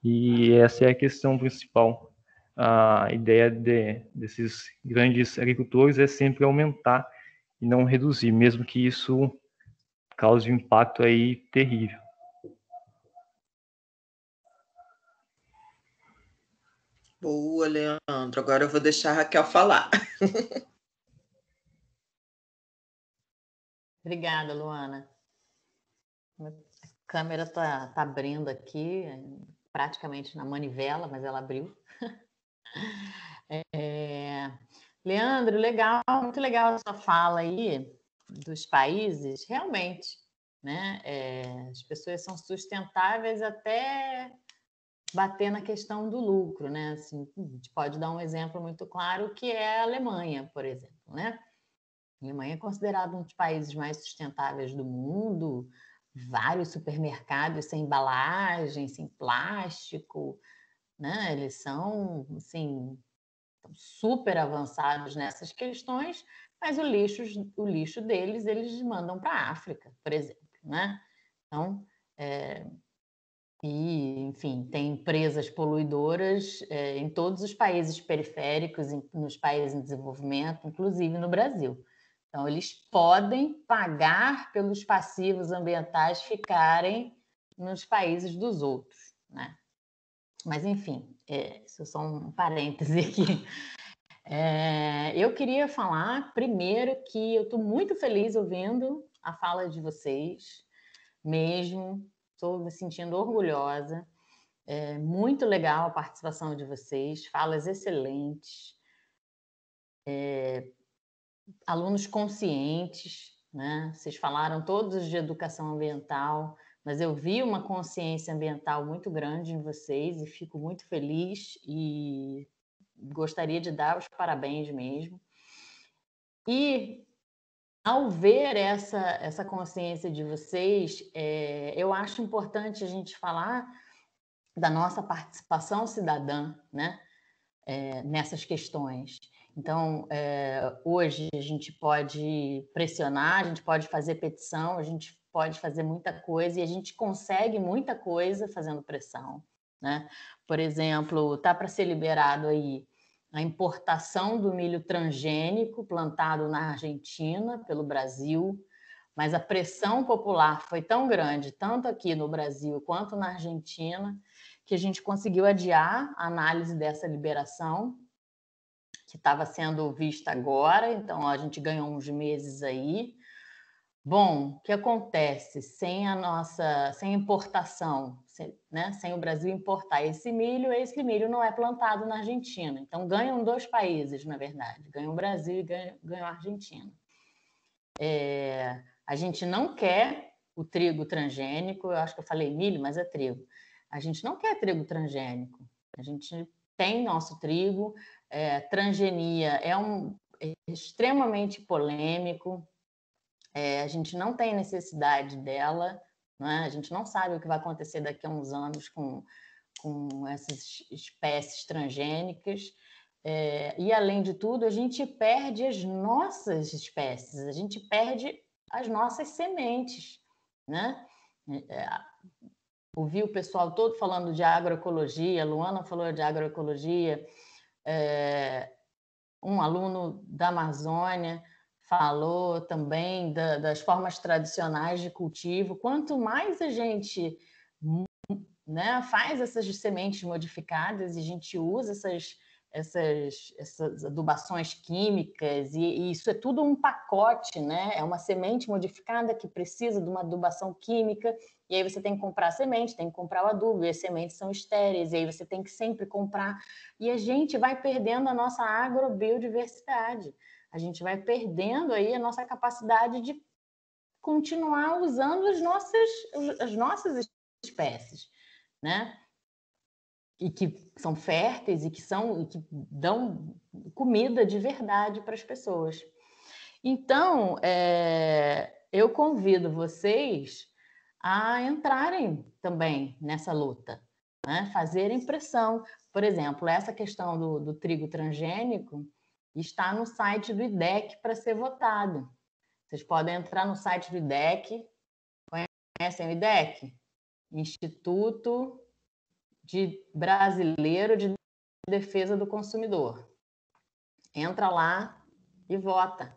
J: E essa é a questão principal. A ideia desses grandes agricultores é sempre aumentar e não reduzir, mesmo que isso cause um impacto aí terrível.
B: Boa, Leandro. Agora eu vou deixar a Raquel falar.
C: Obrigada, Luana. A câmera tá abrindo aqui, praticamente na manivela, mas ela abriu. Leandro, legal, muito legal a sua fala aí dos países, realmente, né? As pessoas são sustentáveis até bater na questão do lucro, né? Assim, a gente pode dar um exemplo muito claro que é a Alemanha, por exemplo, né? A Alemanha é considerada um dos países mais sustentáveis do mundo, vários supermercados sem embalagem, sem plástico, né? Eles são, assim, super avançados nessas questões, mas o lixo deles eles mandam para a África, por exemplo, né? Então, enfim, tem empresas poluidoras em todos os países periféricos, nos países em desenvolvimento, inclusive no Brasil. Então, eles podem pagar pelos passivos ambientais ficarem nos países dos outros, né? Mas, enfim, isso é só um parêntese aqui. Eu queria falar primeiro que eu estou muito feliz ouvindo a fala de vocês, mesmo, estou me sentindo orgulhosa. É muito legal a participação de vocês, falas excelentes, alunos conscientes, né? Vocês falaram todos de educação ambiental, mas eu vi uma consciência ambiental muito grande em vocês e fico muito feliz e gostaria de dar os parabéns mesmo. E ao ver essa consciência de vocês, eu acho importante a gente falar da nossa participação cidadã, né? Nessas questões. Então, hoje a gente pode pressionar, a gente pode fazer petição, a gente pode fazer muita coisa e a gente consegue muita coisa fazendo pressão, né? Por exemplo, está para ser liberado aí a importação do milho transgênico plantado na Argentina pelo Brasil, mas a pressão popular foi tão grande, tanto aqui no Brasil quanto na Argentina, que a gente conseguiu adiar a análise dessa liberação, que estava sendo vista agora, então a gente ganhou uns meses aí. Bom, o que acontece sem importação, né? Sem o Brasil importar esse milho não é plantado na Argentina. Então ganham dois países, na verdade, ganha o Brasil e ganha a Argentina. A gente não quer o trigo transgênico, eu acho que eu falei milho, mas é trigo. A gente não quer trigo transgênico. A gente tem nosso trigo. Transgenia é extremamente polêmico. A gente não tem necessidade dela, né? A gente não sabe o que vai acontecer daqui a uns anos com essas espécies transgênicas. E, além de tudo, a gente perde as nossas espécies, a gente perde as nossas sementes, né? Ouvi o pessoal todo falando de agroecologia, a Luana falou de agroecologia. um aluno da Amazônia falou também das formas tradicionais de cultivo. Quanto mais a gente, né, faz essas sementes modificadas e a gente usa essas adubações químicas, e isso é tudo um pacote, né? É uma semente modificada que precisa de uma adubação química, e aí você tem que comprar a semente, tem que comprar o adubo, e as sementes são estéreis, e aí você tem que sempre comprar, e a gente vai perdendo a nossa agrobiodiversidade, a gente vai perdendo aí a nossa capacidade de continuar usando as nossas espécies, né? E que são férteis e que dão comida de verdade para as pessoas. Então, eu convido vocês a entrarem também nessa luta, né? Fazerem pressão. Por exemplo, essa questão do trigo transgênico está no site do IDEC para ser votado. Vocês podem entrar no site do IDEC. Conhecem o IDEC? Instituto Brasileiro de Defesa do Consumidor. Entra lá e vota.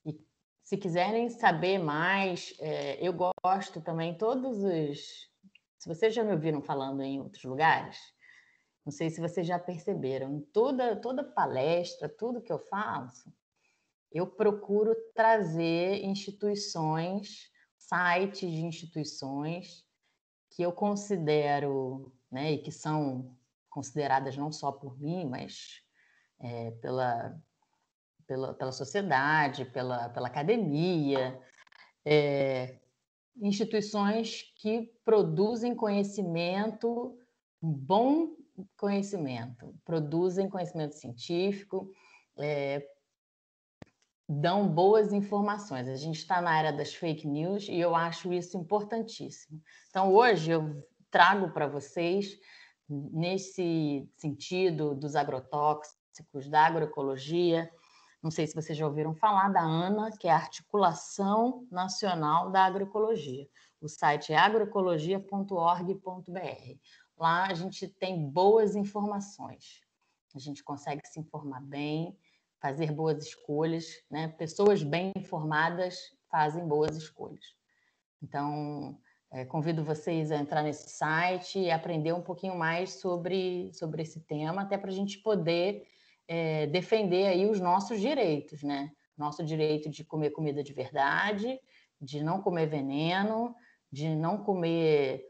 C: E se quiserem saber mais, eu gosto também se vocês já me ouviram falando em outros lugares, não sei se vocês já perceberam, em toda palestra, tudo que eu faço, eu procuro trazer instituições, sites de instituições que eu considero, né, e que são consideradas não só por mim, mas pela sociedade, pela academia, instituições que produzem conhecimento, bom conhecimento, produzem conhecimento científico, dão boas informações. A gente está na era das fake news e eu acho isso importantíssimo. Então, hoje eu trago para vocês, nesse sentido dos agrotóxicos, da agroecologia, não sei se vocês já ouviram falar da ANA, que é a Articulação Nacional da Agroecologia. O site é agroecologia.org.br. Lá a gente tem boas informações. A gente consegue se informar bem, fazer boas escolhas, né? Pessoas bem informadas fazem boas escolhas. Então, convido vocês a entrar nesse site e aprender um pouquinho mais sobre esse tema, até para a gente poder defender aí os nossos direitos, né? Nosso direito de comer comida de verdade, de não comer veneno, de não comer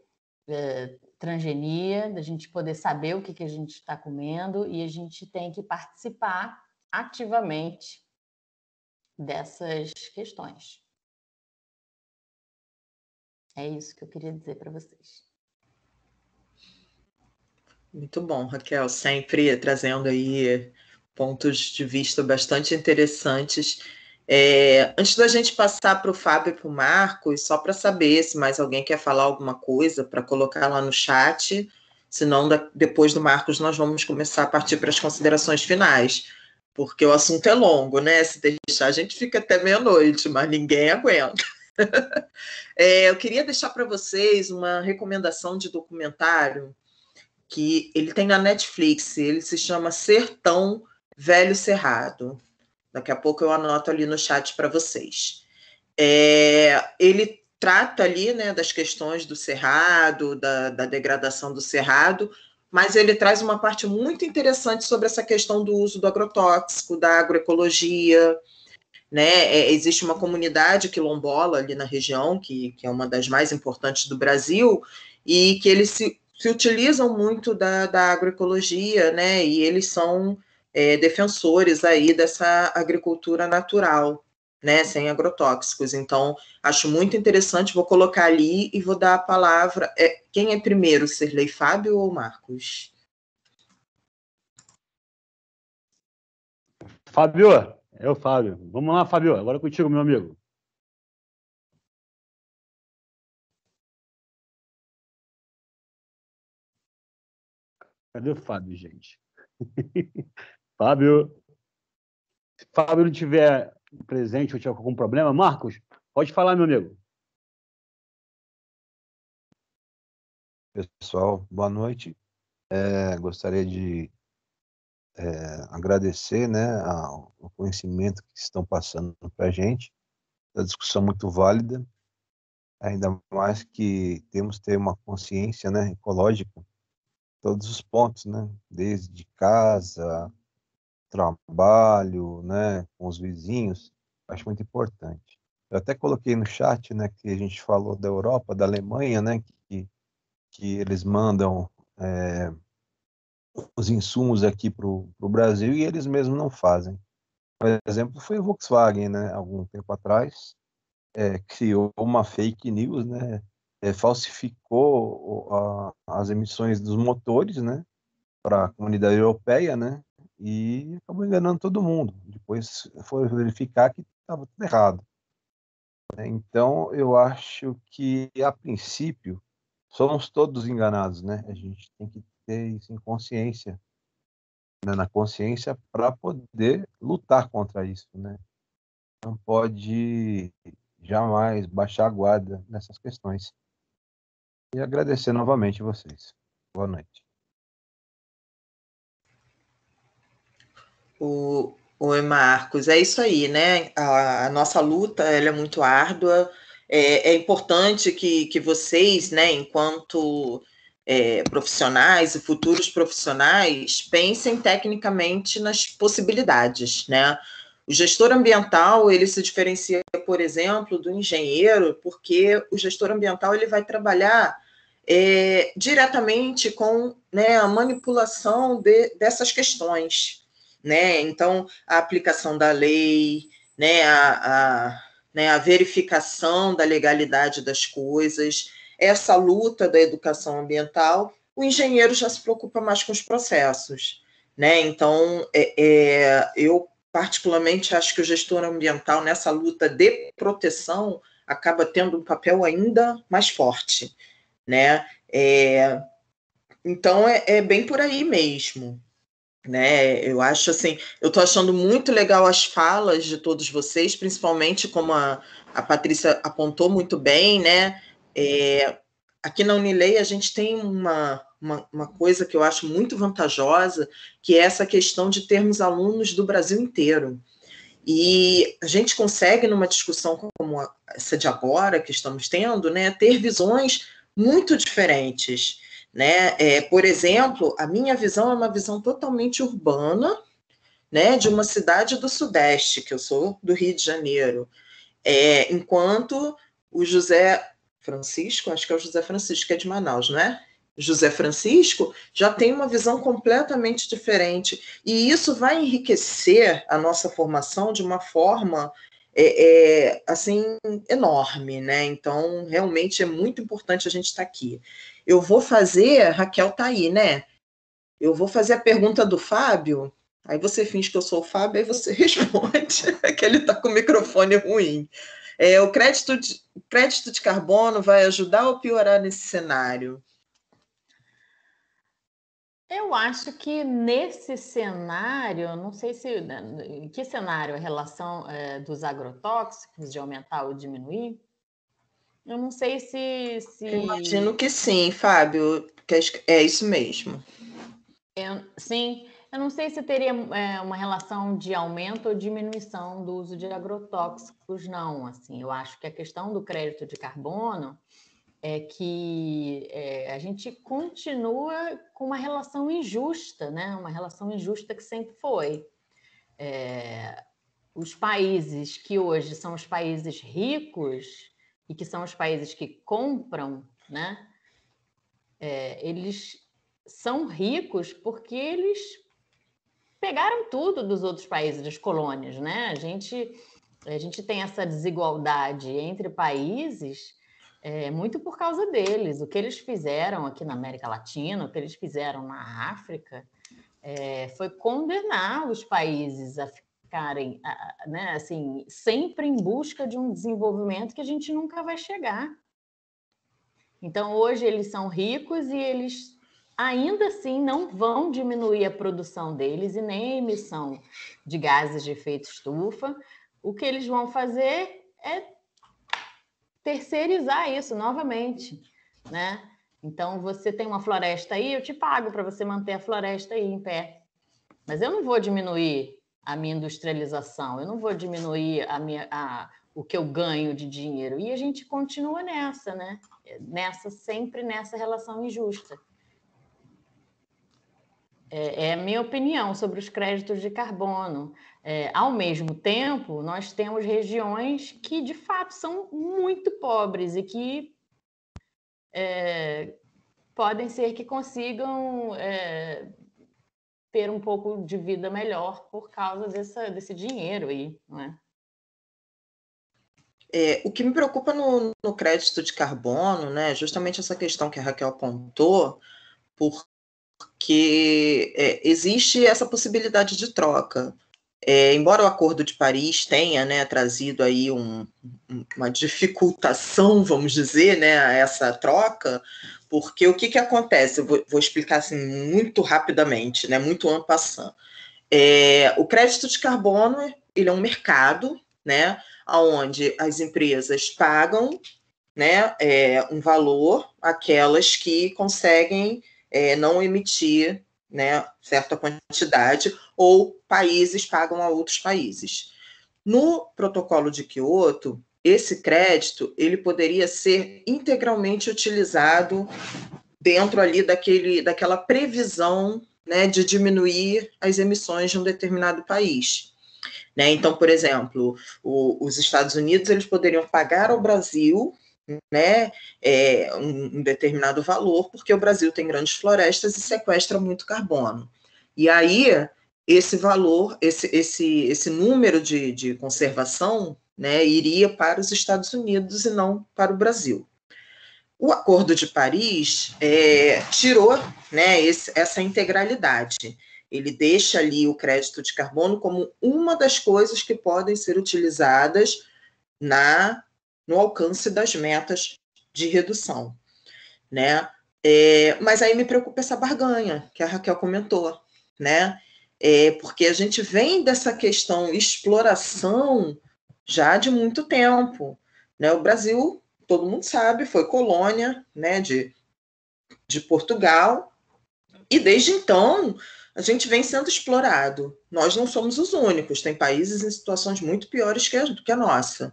C: transgenia, da gente poder saber o que a gente está comendo, e a gente tem que participar ativamente dessas questões. É isso que eu queria dizer para vocês.
B: Muito bom, Raquel, sempre trazendo aí pontos de vista bastante interessantes. Antes da gente passar para o Fábio e para o Marcos, só para saber se mais alguém quer falar alguma coisa, para colocar lá no chat, senão depois do Marcos nós vamos começar a partir para as considerações finais, porque o assunto é longo, né? Se deixar a gente fica até meia-noite, mas ninguém aguenta. Eu queria deixar para vocês uma recomendação de documentário que ele tem na Netflix, ele se chama Sertão Velho Cerrado. Daqui a pouco eu anoto ali no chat para vocês. Ele trata ali, né, das questões do cerrado, da degradação do cerrado, mas ele traz uma parte muito interessante sobre essa questão do uso do agrotóxico, da agroecologia, né? Existe uma comunidade quilombola ali na região, que é uma das mais importantes do Brasil, e que eles se utilizam muito da agroecologia, né? E eles são defensores aí dessa agricultura natural, né? Sem agrotóxicos. Então, acho muito interessante, vou colocar ali e vou dar a palavra. Quem é primeiro, Sirlei, Fábio ou Marcos?
E: Fábio, é o Fábio. Vamos lá, Fábio, agora é contigo, meu amigo. Cadê o Fábio, gente? Fábio, se Fábio não estiver presente ou tiver algum problema, Marcos, pode falar, meu amigo.
K: Pessoal, boa noite. Gostaria de agradecer, né, o conhecimento que estão passando para a gente, a discussão muito válida, ainda mais que temos que ter uma consciência, né, ecológica, todos os pontos, né, desde casa, trabalho, né, com os vizinhos, acho muito importante. Eu até coloquei no chat, né, que a gente falou da Europa, da Alemanha, né, que eles mandam os insumos aqui para o Brasil e eles mesmos não fazem. Por exemplo, foi a Volkswagen, né, algum tempo atrás, criou uma fake news, né, falsificou as emissões dos motores, né, para a comunidade europeia, né, e acabou enganando todo mundo. Depois foi verificar que estava tudo errado. Então, eu acho que, a princípio, somos todos enganados, né? A gente tem que ter isso em consciência, né? Na consciência, para poder lutar contra isso, né? Não pode jamais baixar a guarda nessas questões. E agradecer novamente vocês. Boa noite.
B: Oi, Marcos, é isso aí, né? A nossa luta ela é muito árdua. É importante que vocês, né, enquanto profissionais e futuros profissionais, pensem tecnicamente nas possibilidades, né? O gestor ambiental, ele se diferencia, por exemplo, do engenheiro, porque o gestor ambiental ele vai trabalhar diretamente com, né, a manipulação dessas questões, né? Então, a aplicação da lei, né, a verificação da legalidade das coisas, essa luta da educação ambiental, o engenheiro já se preocupa mais com os processos, né? Então, eu particularmente acho que o gestor ambiental nessa luta de proteção acaba tendo um papel ainda mais forte, né? Então, é bem por aí mesmo, né? Eu acho assim, eu estou achando muito legal as falas de todos vocês, principalmente como a Patrícia apontou muito bem, né? Aqui na Unilei a gente tem uma coisa que eu acho muito vantajosa, que é essa questão de termos alunos do Brasil inteiro. E a gente consegue, numa discussão como essa de agora que estamos tendo, né, ter visões muito diferentes, né? Por exemplo, a minha visão é uma visão totalmente urbana, né, de uma cidade do Sudeste, que eu sou do Rio de Janeiro, enquanto o José Francisco, acho que é o José Francisco, que é de Manaus, não é? José Francisco já tem uma visão completamente diferente, e isso vai enriquecer a nossa formação de uma forma assim, enorme, né? Então, realmente é muito importante a gente estar aqui. Eu vou fazer, Raquel está aí, né? Eu vou fazer a pergunta do Fábio, aí você finge que eu sou o Fábio, aí você responde, que ele está com o microfone ruim. O crédito de carbono vai ajudar ou piorar nesse cenário?
C: Eu acho que nesse cenário, não sei se... Em que cenário? A relação dos agrotóxicos, de aumentar ou diminuir? Eu não sei se...
B: Eu imagino que sim, Fábio, que é isso mesmo.
C: Sim, eu não sei se teria uma relação de aumento ou diminuição do uso de agrotóxicos, não. Assim, eu acho que a questão do crédito de carbono é que a gente continua com uma relação injusta, né? Uma relação injusta que sempre foi. Os países que hoje são os países ricos e que são os países que compram, né? Eles são ricos porque eles pegaram tudo dos outros países, das colônias, né? A gente tem essa desigualdade entre países muito por causa deles. O que eles fizeram aqui na América Latina, o que eles fizeram na África, foi condenar os países a ficarem, né, assim, sempre em busca de um desenvolvimento que a gente nunca vai chegar. Então, hoje eles são ricos e eles ainda assim não vão diminuir a produção deles e nem a emissão de gases de efeito estufa. O que eles vão fazer é terceirizar isso novamente, né? Então, você tem uma floresta aí, eu te pago para você manter a floresta aí em pé. Mas eu não vou diminuir a minha industrialização, eu não vou diminuir o que eu ganho de dinheiro. E a gente continua nessa, né? Sempre nessa relação injusta. É a minha opinião sobre os créditos de carbono. Ao mesmo tempo, nós temos regiões que, de fato, são muito pobres e que podem ser que consigam ter um pouco de vida melhor por causa desse dinheiro aí, não é?
B: O que me preocupa no crédito de carbono, né, justamente essa questão que a Raquel apontou, porque existe essa possibilidade de troca. Embora o Acordo de Paris tenha, né, trazido aí uma dificultação, vamos dizer, né, a essa troca, porque o que acontece? Eu vou explicar assim muito rapidamente, né, muito en passant. O crédito de carbono, ele é um mercado, né, onde as empresas pagam, né, um valor àquelas que conseguem não emitir, né, certa quantidade, ou países pagam a outros países. No protocolo de Kyoto, esse crédito ele poderia ser integralmente utilizado dentro ali daquela previsão, né, de diminuir as emissões de um determinado país. Né? Então, por exemplo, os Estados Unidos eles poderiam pagar ao Brasil, né, um determinado valor, porque o Brasil tem grandes florestas e sequestra muito carbono. E aí, esse valor, esse número de conservação, né, iria para os Estados Unidos e não para o Brasil. O Acordo de Paris tirou, né, essa integralidade. Ele deixa ali o crédito de carbono como uma das coisas que podem ser utilizadas no alcance das metas de redução, né? Mas aí me preocupa essa barganha que a Raquel comentou, né? Porque a gente vem dessa questão exploração já de muito tempo, né? O Brasil, todo mundo sabe, foi colônia, né, de Portugal, e desde então a gente vem sendo explorado. Nós não somos os únicos, tem países em situações muito piores que a nossa.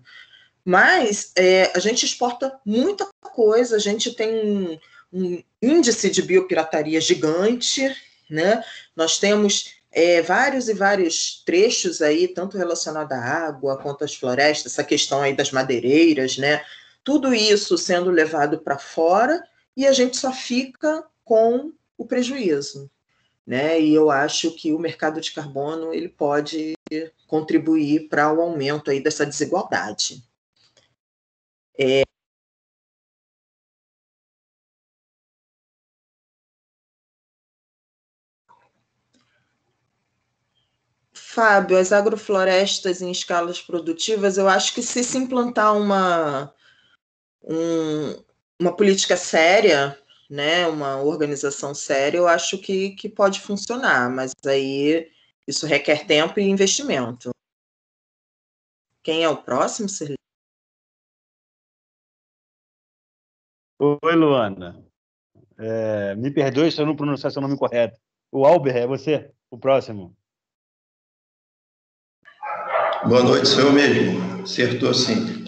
B: Mas a gente exporta muita coisa, a gente tem um índice de biopirataria gigante, né? Nós temos vários e vários trechos aí, tanto relacionado à água quanto às florestas, essa questão aí das madeireiras, né? Tudo isso sendo levado para fora e a gente só fica com o prejuízo, né? E eu acho que o mercado de carbono ele pode contribuir para o aumento aí dessa desigualdade. Fábio, as agroflorestas em escalas produtivas, eu acho que se implantar uma política séria, né, uma organização séria, eu acho que pode funcionar, mas aí isso requer tempo e investimento. Quem é o próximo, Sirlei?
E: Oi, Luana. Me perdoe se eu não pronunciar seu nome correto. O Albert, é você? O próximo.
L: Boa noite, sou eu mesmo. Acertou sim.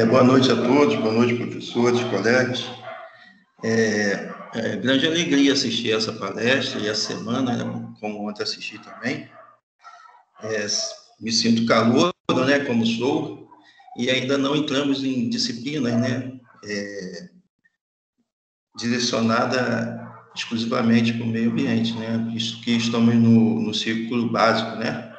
L: Boa noite a todos, boa noite, professores, colegas. Grande alegria assistir essa palestra e essa semana, né, como ontem assisti também. Me sinto calouro, né, como sou, e ainda não entramos em disciplinas, né, direcionada exclusivamente para o meio ambiente, né, visto que estamos no círculo básico, né.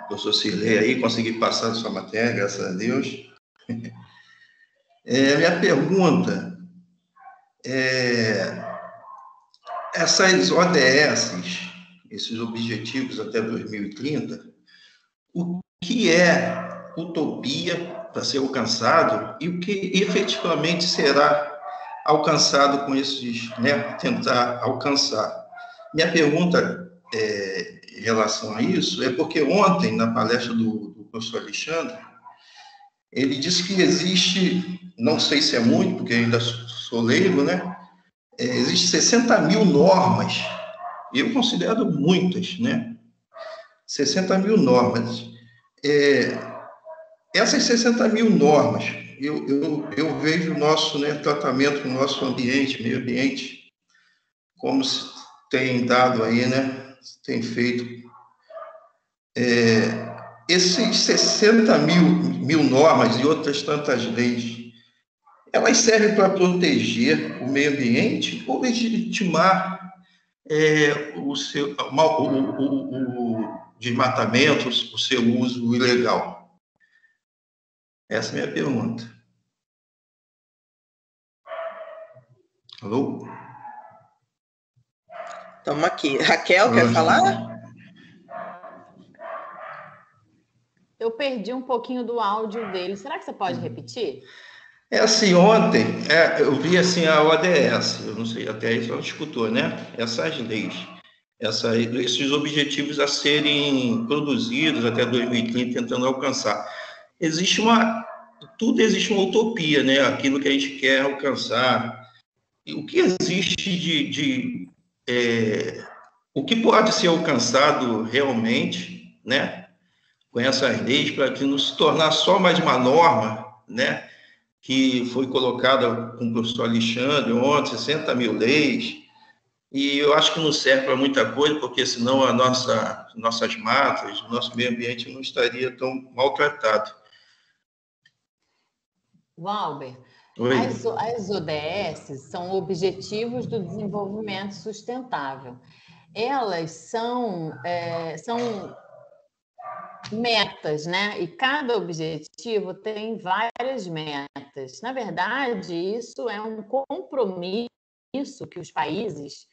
L: Professor Sirlei aí, consegui passar a sua matéria, graças a Deus. A minha pergunta essas ODS, esses objetivos até 2030, o que é utopia para ser alcançado e o que efetivamente será alcançado com esses, né, tentar alcançar? Minha pergunta em relação a isso é porque ontem, na palestra do professor Alexandre, ele disse que existe, não sei se é muito, porque ainda sou leigo, né? Existem 60 mil normas Eu considero muitas, né? 60 mil normas. Essas 60 mil normas, eu vejo o nosso, né, tratamento no nosso ambiente, meio ambiente, como se tem dado aí, né? Tem feito. Esses 60 mil normas e outras tantas leis, elas servem para proteger o meio ambiente ou legitimar o desmatamento, o seu uso ilegal? Essa é a minha pergunta. Alô?
B: Estamos aqui. Raquel, quer falar?
C: Eu perdi um pouquinho do áudio dele. Será que você pode repetir?
L: Assim, ontem, eu vi assim a ODS, eu não sei, até isso ela escutou, né? Essas leis, esses objetivos a serem produzidos até 2030, tentando alcançar. Existe uma utopia, né? Aquilo que a gente quer alcançar. E o que existe o que pode ser alcançado realmente, né? Com essas leis, para que não se tornar só mais uma norma, né? Que foi colocada com o professor Alexandre ontem, 60 mil leis, e eu acho que não serve para muita coisa, porque senão nossas matas, o nosso meio ambiente não estaria tão maltratado.
C: Valber,
L: Oi.
C: as ODS são Objetivos do Desenvolvimento Sustentável. Elas são metas, né? E cada objetivo tem várias metas. Na verdade, isso é um compromisso que os países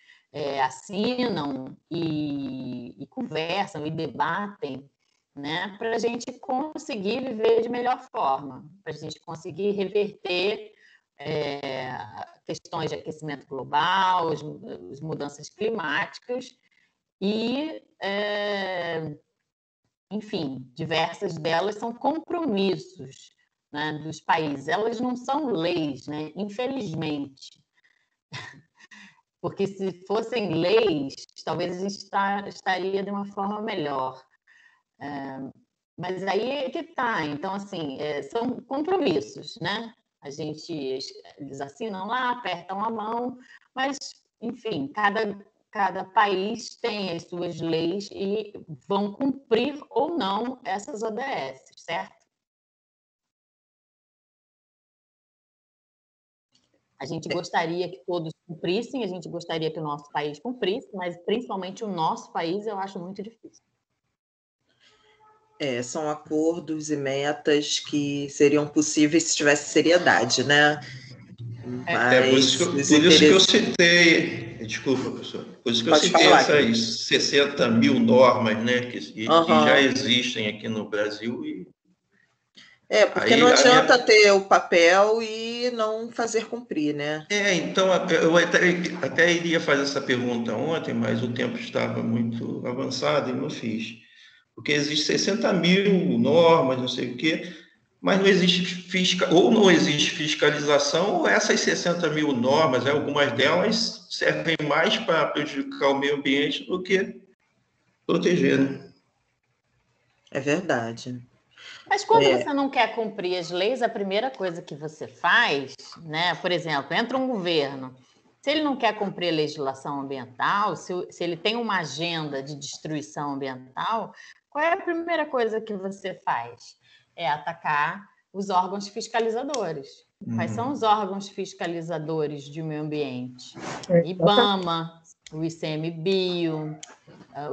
C: assinam e conversam e debatem, né? Para a gente conseguir viver de melhor forma, para a gente conseguir reverter questões de aquecimento global, as mudanças climáticas e enfim, diversas delas são compromissos, né, dos países. Elas não são leis, né, infelizmente. Porque se fossem leis, talvez a gente estaria de uma forma melhor. Mas aí é que está. Então, assim, são compromissos, né? Eles assinam lá, apertam a mão, mas, enfim, cada país tem as suas leis e vão cumprir ou não essas ODS, certo? A gente gostaria que todos cumprissem, a gente gostaria que o nosso país cumprisse, mas principalmente o nosso país eu acho muito difícil.
B: São acordos e metas que seriam possíveis se tivesse seriedade, né?
L: Por isso que eu citei, desculpa, professor, por isso que eu citei essas 60 mil normas, né, que já existem aqui no Brasil.
B: Porque não adianta ter o papel e não fazer cumprir, né?
L: Então, eu até iria fazer essa pergunta ontem, mas o tempo estava muito avançado e não fiz. Porque existem 60 mil normas, não sei o quê, mas não existe não existe fiscalização, ou essas 60 mil normas, algumas delas servem mais para prejudicar o meio ambiente do que proteger, né?
B: É verdade.
C: Mas quando você não quer cumprir as leis, a primeira coisa que você faz, né? Por exemplo, entra um governo, se ele não quer cumprir a legislação ambiental, se ele tem uma agenda de destruição ambiental, qual é a primeira coisa que você faz? É atacar os órgãos fiscalizadores. Quais são os órgãos fiscalizadores de meio ambiente? IBAMA, o ICMBio,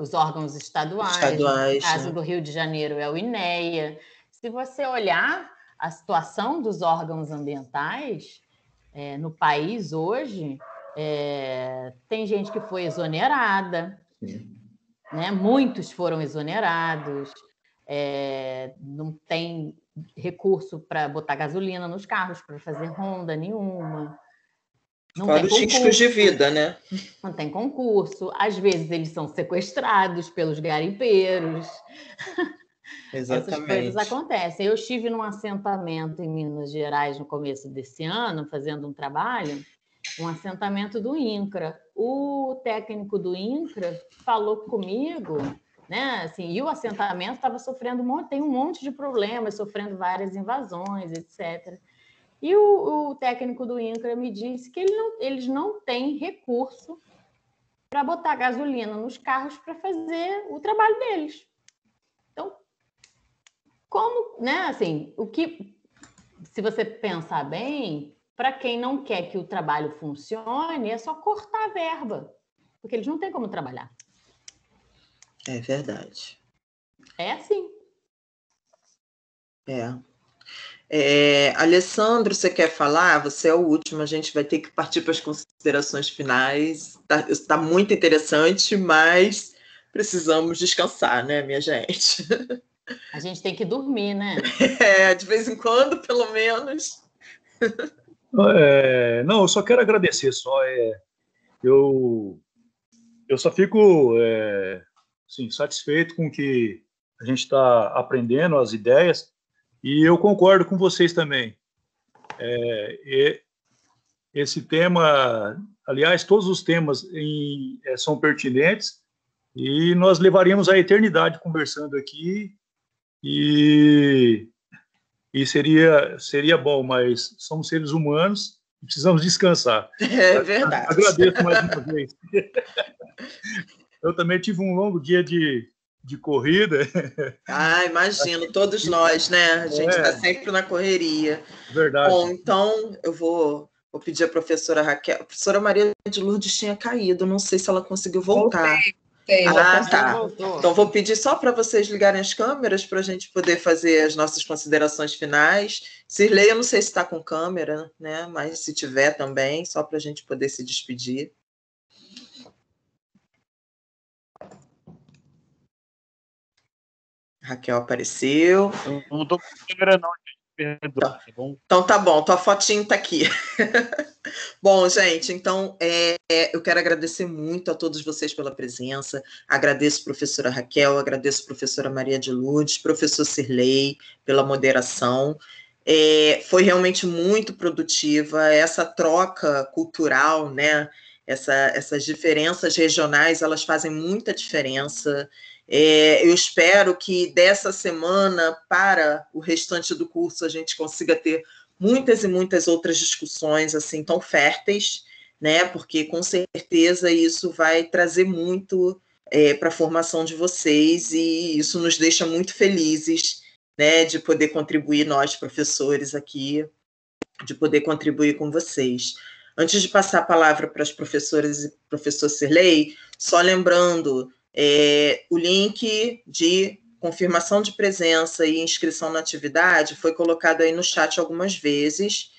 C: os órgãos estaduais. No caso do Rio de Janeiro é o INEA. Se você olhar a situação dos órgãos ambientais no país hoje, tem gente que foi exonerada, né? Muitos foram exonerados, não tem recurso para botar gasolina nos carros, para fazer ronda nenhuma. Não
B: Fora os riscos de vida, né?
C: Não tem concurso. Às vezes eles são sequestrados pelos garimpeiros.
B: Exatamente.
C: Essas coisas acontecem. Eu estive num assentamento em Minas Gerais no começo desse ano, fazendo um trabalho, um assentamento do INCRA. O técnico do INCRA falou comigo, né? Assim, e o assentamento estava sofrendo tem um monte de problemas, sofrendo várias invasões, etc. E o técnico do INCRA me disse que eles não têm recurso para botar gasolina nos carros para fazer o trabalho deles. Então, como, né? Assim, se você pensar bem, para quem não quer que o trabalho funcione, é só cortar a verba, porque eles não têm como trabalhar.
B: É verdade.
C: É assim.
B: Alessandro, você quer falar? Você é o último, a gente vai ter que partir para as considerações finais. Está muito interessante, mas precisamos descansar, né, minha gente?
C: A gente tem que dormir, né?
B: De vez em quando, pelo menos.
D: Não, eu só quero agradecer. Eu só fico assim, satisfeito com que a gente está aprendendo as ideias, e eu concordo com vocês também. Esse tema, aliás, todos os temas são pertinentes, e nós levaríamos a eternidade conversando aqui, e seria bom, mas somos seres humanos e precisamos descansar.
B: É verdade.
D: Agradeço mais uma vez. Eu também tive um longo dia de corrida.
B: Imagino, todos nós, né? A gente está sempre na correria.
D: Verdade.
B: Bom, então eu vou pedir à professora Raquel. A professora Maria de Lourdes tinha caído, não sei se ela conseguiu voltar. Tá.
C: Voltou.
B: Então vou pedir só para vocês ligarem as câmeras para a gente poder fazer as nossas considerações finais. Sirlei, eu não sei se está com câmera, né? Mas se tiver também, só para a gente poder se despedir. Raquel apareceu.
E: Eu não estou com câmera, não, gente. Perdoa, tá bom?
B: Então tá bom, tua fotinha está aqui. Bom, gente, então eu quero agradecer muito a todos vocês pela presença. Agradeço a professora Raquel, agradeço a professora Maria de Lourdes, professor Sirlei, pela moderação. Foi realmente muito produtiva essa troca cultural, né? Essas diferenças regionais, elas fazem muita diferença. Eu espero que dessa semana para o restante do curso a gente consiga ter muitas e muitas outras discussões assim tão férteis, né? Porque com certeza isso vai trazer muito para a formação de vocês, e isso nos deixa muito felizes, né? De poder contribuir, nós professores aqui, de poder contribuir com vocês. Antes de passar a palavra para as professoras e professor Sirlei, só lembrando o link de confirmação de presença e inscrição na atividade foi colocado aí no chat algumas vezes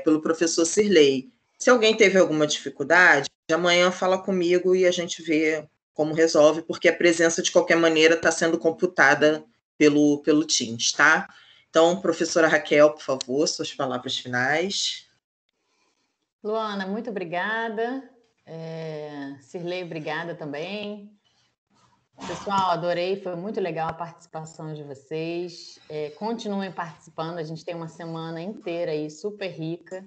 B: pelo professor Sirlei. Se alguém teve alguma dificuldade, amanhã fala comigo e a gente vê como resolve, porque a presença, de qualquer maneira, está sendo computada pelo Teams, tá? Então, professora Raquel, por favor, suas palavras finais.
C: Luana, muito obrigada. Sirlei, obrigada também. Pessoal, adorei, foi muito legal a participação de vocês. Continuem participando, a gente tem uma semana inteira aí super rica,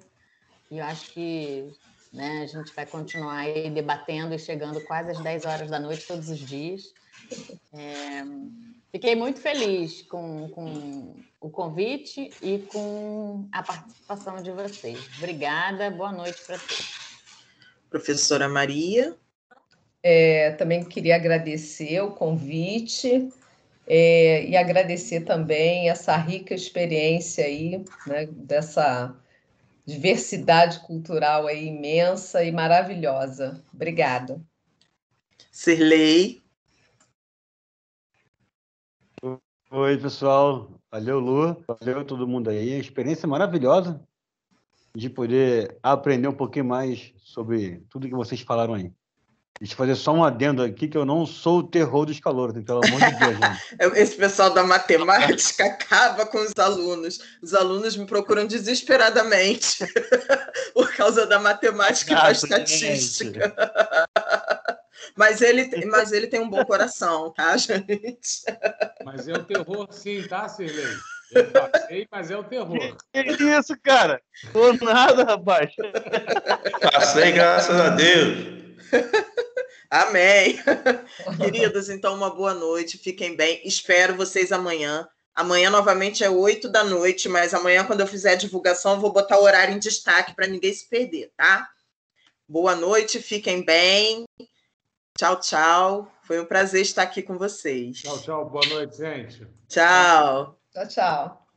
C: e eu acho que, né, a gente vai continuar aí debatendo e chegando quase às 10 horas da noite todos os dias. Fiquei muito feliz com o convite e com a participação de vocês. Obrigada, boa noite para todos.
B: Professora Maria.
A: Também queria agradecer o convite e agradecer também essa rica experiência aí, né, dessa diversidade cultural aí imensa e maravilhosa. Obrigada.
B: Sirlei.
E: Oi, pessoal. Valeu, Lu. Valeu todo mundo aí. Experiência maravilhosa de poder aprender um pouquinho mais sobre tudo que vocês falaram aí. Deixa eu fazer só um adendo aqui, que eu não sou o terror dos calouros, pelo amor de Deus, gente.
B: Esse pessoal da matemática acaba com os alunos. Os alunos me procuram desesperadamente por causa da matemática e da estatística. Mas ele tem um bom coração, tá, gente?
M: Mas é o terror, sim, tá, Sirlei? Eu passei, mas é o terror.
E: Que isso, cara? Tô nada, rapaz.
L: Passei, graças a Deus.
B: Amém. Queridos, então uma boa noite, fiquem bem. Espero vocês amanhã. Amanhã, novamente, é 8 da noite, mas amanhã, quando eu fizer a divulgação, eu vou botar o horário em destaque para ninguém se perder, tá? Boa noite, fiquem bem. Tchau, tchau. Foi um prazer estar aqui com vocês.
M: Tchau, tchau. Boa noite, gente.
B: Tchau.
A: Tchau, tchau.